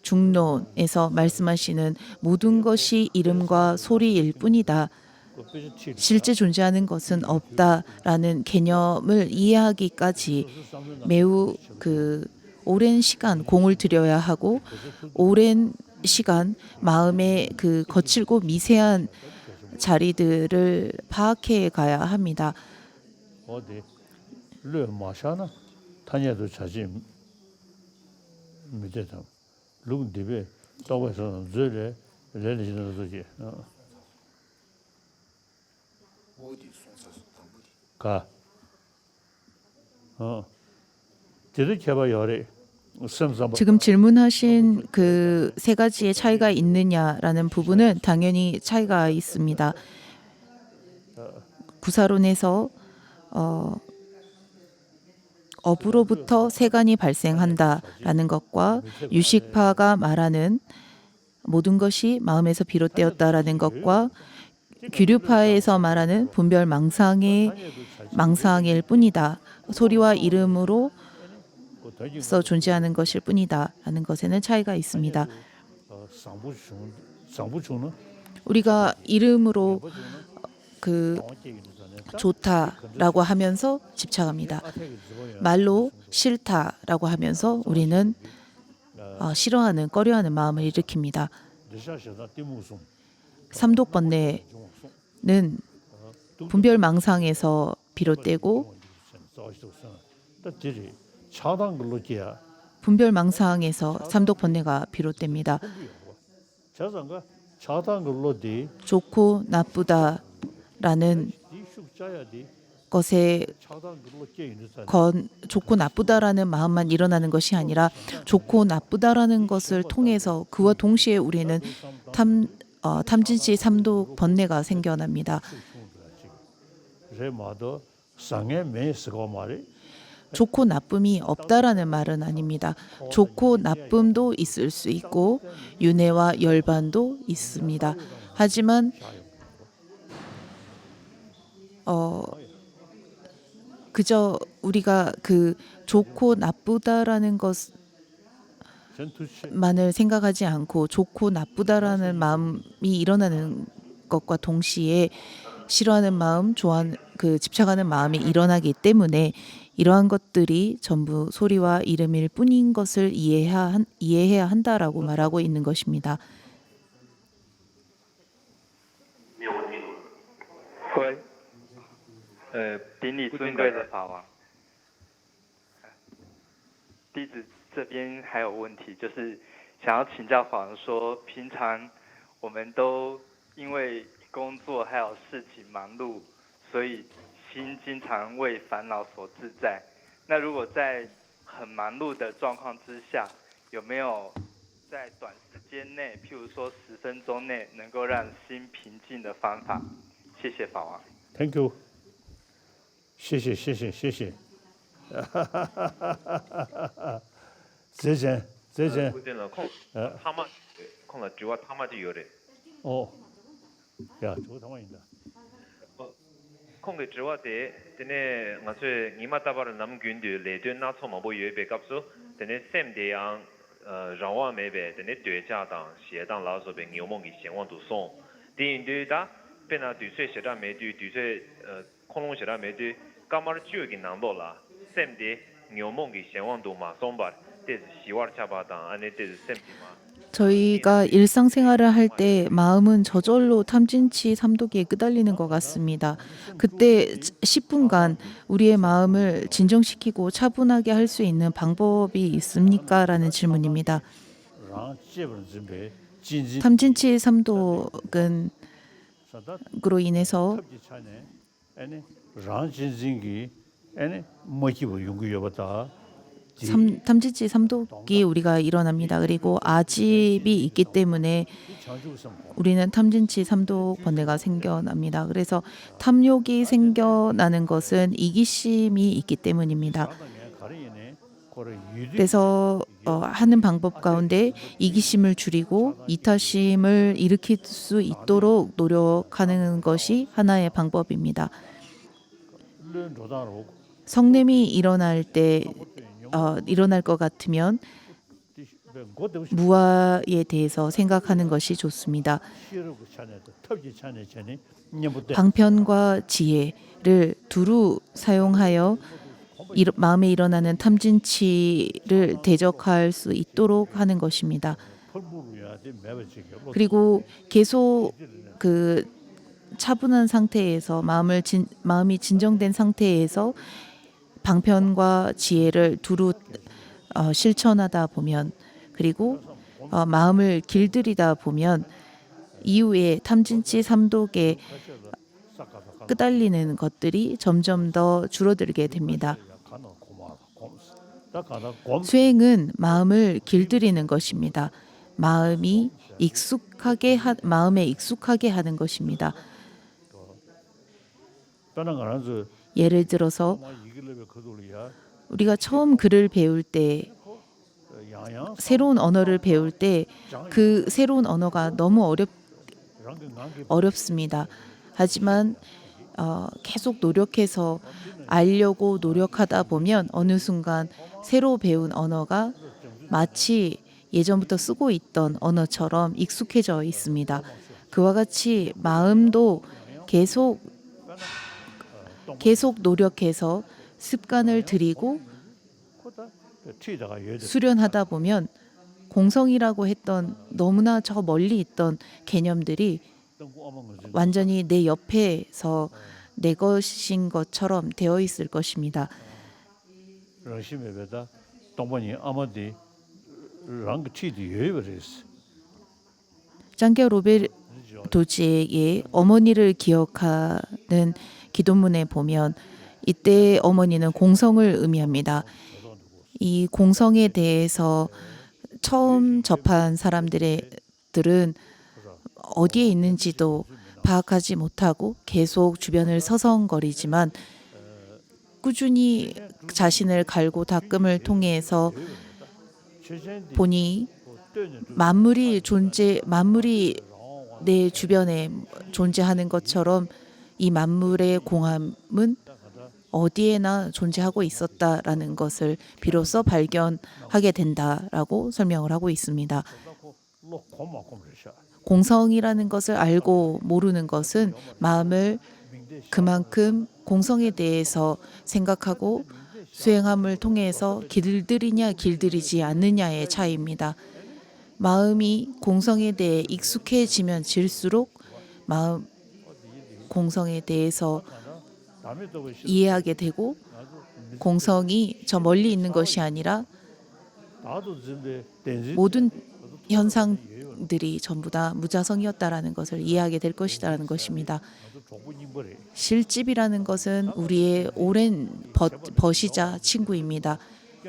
Speaker 2: 중론에서 말씀하시는 모든 것이 이름과 소리일 뿐이다. 실제 존재하는 것은 없다라는 개념을 이해하기까지 매우 오랜 시간 공을 들여야 하고 오랜 시간 마음의 그 거칠고 미세한 자리들을 파악해 가야 합니다. 지금 질문하신 그 세 가지의 차이가 있느냐라는 부분은 당연히 차이가 있습니다. 구사론에서 업으로부터 세간이 발생한다라는 것과 유식파가 말하는 모든 것이 마음에서 비롯되었다라는 것과 규류파에서 말하는 분별 망상일 뿐이다. 소리와 이름으로서 존재하는 것일 뿐이다라는 것에는 차이가 있습니다. 우리가 이름으로 좋다라고 하면서 집착합니다. 말로 싫다라고 하면서 우리는 싫어하는, 꺼려하는 마음을 일으킵니다. 삼독번뇌는 분별망상에서 비롯되고 분별망상에서 삼독번뇌가 비롯됩니다. 좋고 나쁘다라는 것에 좋고 나쁘다라는 마음만 일어나는 것이 아니라 좋고 나쁘다라는 것을 통해서 그와 동시에 우리는 탐진치 삼독 번뇌가 생겨납니다. 좋고 나쁨이 없다라는 말은 아닙니다. 좋고 나쁨도 있을 수 있고 윤회와 열반도 있습니다. 하지만 그저 우리가 그 좋고 나쁘다라는 것 만을 생각하지 않고 좋고 나쁘다라는 마음이 일어나는 것과 동시에 싫어하는 마음, 좋아하는 집착하는 마음이 일어나기 때문에 이러한 것들이 전부 소리와 이름일 뿐인 것을 이해해야 한다라고 말하고 있는 것입니다.
Speaker 7: 喂，顶礼尊贵的法王，弟子这边还有问题，就是想要请教法王说，平常我们都因为工作还有事情忙碌，所以心经常为烦恼所自在。那如果在很忙碌的状况之下，有没有在短时间内，譬如说10分钟内，能够让心平静的方法？谢谢法王。
Speaker 1: Thank you. 谢谢。这件，
Speaker 4: 그때는 콩 주와 타마지 요래.
Speaker 1: 야, 저거 담아인다.
Speaker 4: 콩게 주와데 데네 ngaso ngimatabar namgyundu ledön na choma bo yebe kapsu 데네 semde yang rawa mebe 데네 döja dang xiedang lao so be ngomong gi xianwang du song din de da pena du sui xia me du sui konglong xia me du kamar chiu gi nang do la semde ngomong gi xianwang du ma song ba de xiwar cha ba dang ane de semde ma
Speaker 2: 저희가 일상생활을 할 때 마음은 저절로 탐진치 삼독에 끄달리는 것 같습니다. 그때 10분간 우리의 마음을 진정시키고 차분하게 할 수 있는 방법이 있습니까? 라는 질문입니다. 탐진치 삼독은 그로 인해서 탐진치 삼독이 우리가 일어납니다. 그리고 아집이 있기 때문에 우리는 탐진치 삼독 번뇌가 생겨납니다. 그래서 탐욕이 생겨나는 것은 이기심이 있기 때문입니다. 그래서 하는 방법 가운데 이기심을 줄이고 이타심을 일으킬 수 있도록 노력하는 것이 하나의 방법입니다. 성냄이 일어날 것 같으면 무아에 대해서 생각하는 것이 좋습니다. 방편과 지혜를 두루 사용하여 마음에 일어나는 탐진치를 대적할 수 있도록 하는 것입니다. 그리고 계속 차분한 상태에서 마음이 진정된 상태에서 방편과 지혜를 두루 실천하다 보면 그리고 마음을 길들이다 보면 이후에 탐진치 삼독에 끄달리는 것들이 점점 더 줄어들게 됩니다. 수행은 마음을 길들이는 것입니다. 마음에 익숙하게 하는 것입니다. 예를 들어서 우리가 처음 글을 배울 때 새로운 언어를 배울 때 그 새로운 언어가 너무 어렵습니다. 하지만 계속 노력해서 알려고 노력하다 보면 어느 순간 새로 배운 언어가 마치 예전부터 쓰고 있던 언어처럼 익숙해져 있습니다. 그와 같이 마음도 계속 노력해서 습관을 들이고 수련하다 보면 공성이라고 했던 너무나 저 멀리 있던 개념들이 완전히 내 옆에서 내 것인 것처럼 되어 있을 것입니다. 짱게 로베르토지의 어머니를 기억하는 기도문에 보면 이때 어머니는 공성을 의미합니다. 이 공성에 대해서 처음 접한 사람들은 어디에 있는지도 파악하지 못하고 계속 주변을 서성거리지만 꾸준히 자신을 갈고 닦음을 통해서 보니 만물이 내 주변에 존재하는 것처럼 이 만물의 공함은 어디에나 존재하고 있었다라는 것을 비로소 발견하게 된다라고 설명을 하고 있습니다. 공성이라는 것을 알고 모르는 것은 마음을 그만큼 공성에 대해서 생각하고 수행함을 통해서 길들이냐 길들이지 않느냐의 차이입니다. 마음이 공성에 대해 익숙해지면 질수록 마음 공성에 대해서 이해하게 되고 공성이 저 멀리 있는 것이 아니라 모든 현상들이 전부 다 무자성이었다라는 것을 이해하게 될 것이다라는 것입니다. 실집이라는 것은 우리의 오랜 벗이자 친구입니다.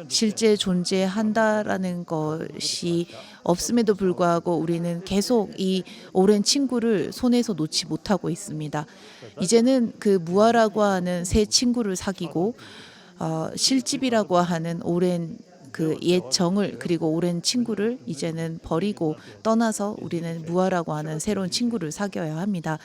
Speaker 2: 실제 존재한다라는 것이 없음에도 불구하고 우리는 계속 이 오랜 친구를 손에서 놓지 못하고 있습니다. 이제는 그 무아라고 하는 새 친구를 사귀고 실집이라고 하는 오랜 그 옛 정을 그리고 오랜 친구를 이제는 버리고 떠나서 우리는 무아라고 하는 새로운 친구를 사귀어야 합니다.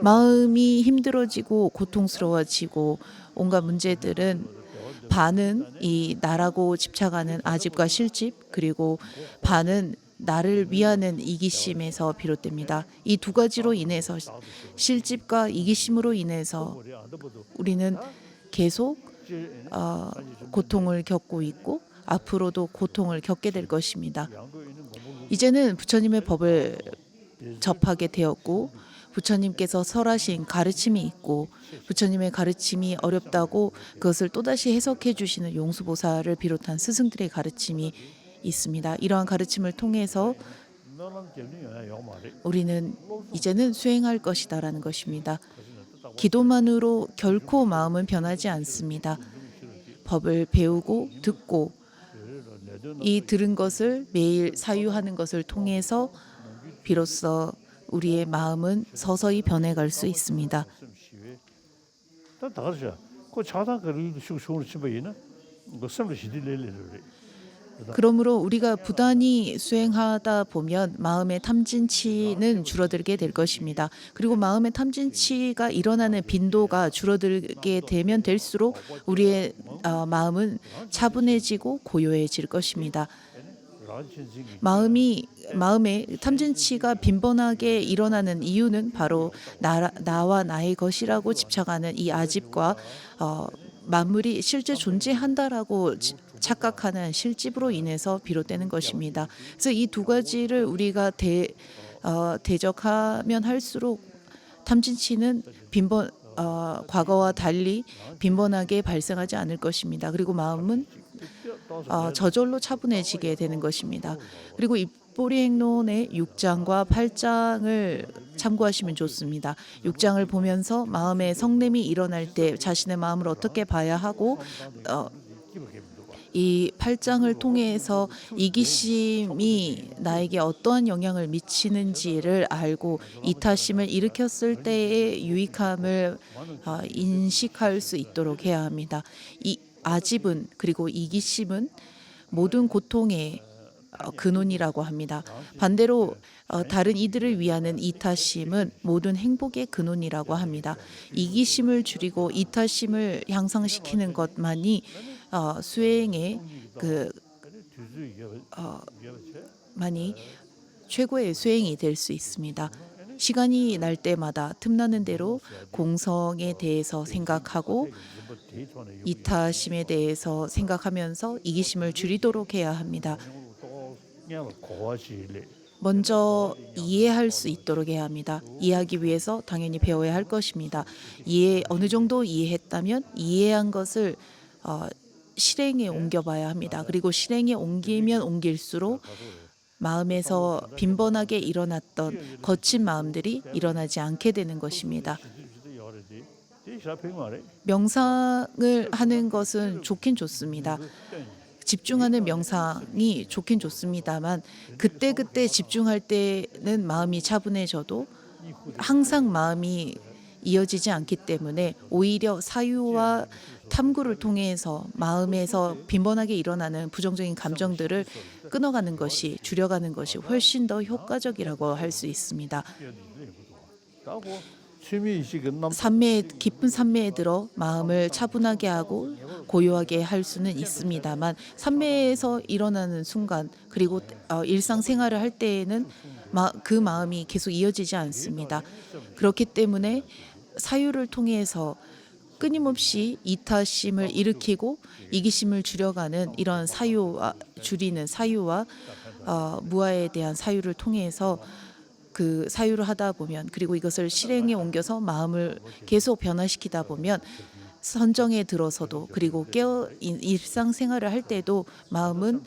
Speaker 2: 마음이 힘들어지고 고통스러워지고 온갖 문제들은 반은 이 나라고 집착하는 아집과 실집 그리고 반은 나를 위하는 이기심에서 비롯됩니다. 이 두 가지로 인해서 실집과 이기심으로 인해서 우리는 계속 고통을 겪고 있고 앞으로도 고통을 겪게 될 것입니다. 이제는 부처님의 법을 접하게 되었고 부처님께서 설하신 가르침이 있고 부처님의 가르침이 어렵다고 그것을 또다시 해석해 주시는 용수보살을 비롯한 스승들의 가르침이 있습니다. 이러한 가르침을 통해서 우리는 이제는 수행할 것이다라는 것입니다. 기도만으로 결코 마음은 변하지 않습니다. 법을 배우고 듣고 이 들은 것을 매일 사유하는 것을 통해서 비로소 우리의 마음은 서서히 변해갈 수 있습니다. 그러므로 우리가 부단히 수행하다 보면 마음의 탐진치는 줄어들게 될 것입니다. 그리고 마음의 탐진치가 일어나는 빈도가 줄어들게 되면 될수록 우리의 마음은 차분해지고 고요해질 것입니다. 마음의 탐진치가 빈번하게 일어나는 이유는 바로 나와 나의 것이라고 집착하는 이 아집과 만물이 실제 존재한다라고 착각하는 실집으로 인해서 비롯되는 것입니다. 그래서 이 두 가지를 우리가 대적하면 할수록 탐진치는 과거와 달리 빈번하게 발생하지 않을 것입니다. 그리고 마음은 저절로 차분해지게 되는 것입니다. 그리고 입보리 행론의 6장과 8장을 참고하시면 좋습니다. 6장을 보면서 마음의 성냄이 일어날 때 자신의 마음을 어떻게 봐야 하고 이 8장을 통해서 이기심이 나에게 어떠한 영향을 미치는지를 알고 이타심을 일으켰을 때의 유익함을 인식할 수 있도록 해야 합니다. 이 아집은 그리고 이기심은 모든 고통의 근원이라고 합니다. 반대로 다른 이들을 위하는 이타심은 모든 행복의 근원이라고 합니다. 이기심을 줄이고 이타심을 향상시키는 것만이 수행의 많이 최고의 수행이 될 수 있습니다. 시간이 날 때마다 틈나는 대로 공성에 대해서 생각하고 이타심에 대해서 생각하면서 이기심을 줄이도록 해야 합니다. 먼저 이해할 수 있도록 해야 합니다. 이해하기 위해서 당연히 배워야 할 것입니다. 어느 정도 이해했다면 이해한 것을 실행에 옮겨봐야 합니다. 그리고 실행에 옮기면 옮길수록 마음에서 빈번하게 일어났던 거친 마음들이 일어나지 않게 되는 것입니다. 명상을 하는 것은 좋긴 좋습니다. 집중하는 명상이 좋긴 좋습니다만 그때그때 집중할 때는 마음이 차분해져도 항상 마음이 이어지지 않기 때문에 오히려 사유와 탐구를 통해서 마음에서 빈번하게 일어나는 부정적인 감정들을 끊어가는 것이 줄여가는 것이 훨씬 더 효과적이라고 할 수 있습니다. 산매에 깊은 산매에 들어 마음을 차분하게 하고 고요하게 할 수는 있습니다만 산매에서 일어나는 순간 그리고 일상생활을 할 때에는 그 마음이 계속 이어지지 않습니다. 그렇기 때문에 사유를 통해서 끊임없이 이타심을 일으키고 이기심을 줄여가는 이런 줄이는 사유와 무아에 대한 사유를 통해서 그 사유를 하다 보면 그리고 이것을 실행에 옮겨서 마음을 계속 변화시키다 보면 선정에 들어서도 그리고 일상생활을 할 때도 마음은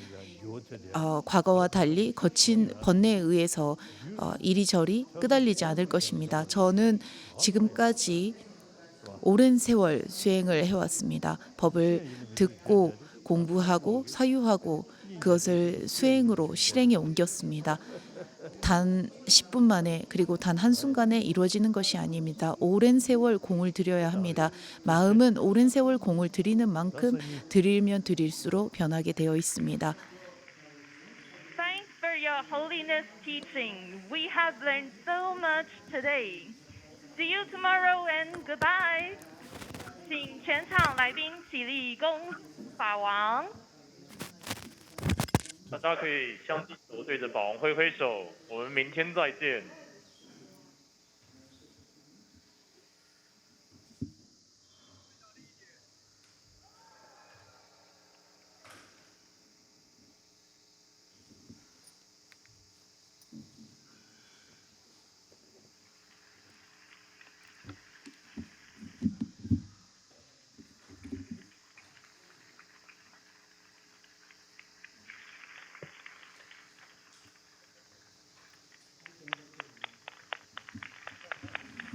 Speaker 2: 과거와 달리 거친 번뇌에 의해서 이리저리 끄달리지 않을 것입니다. 저는 지금까지 오랜 세월 수행을 해왔습니다. 법을 듣고 공부하고 사유하고 그것을 수행으로 실행에 옮겼습니다. 단 10분 만에 그리고 단 한순간에 이루어지는 것이 아닙니다. 오랜 세월 공을 들여야 합니다. 마음은 오랜 세월 공을 들이는 만큼 들이면 들일수록 변하게 되어 있습니다.
Speaker 9: Thanks for your holiness teaching. We have learned so much today. See you tomorrow and goodbye. 请全场来宾起立恭法王。
Speaker 3: 大家可以相机手对着法王挥挥手，我们明天再见。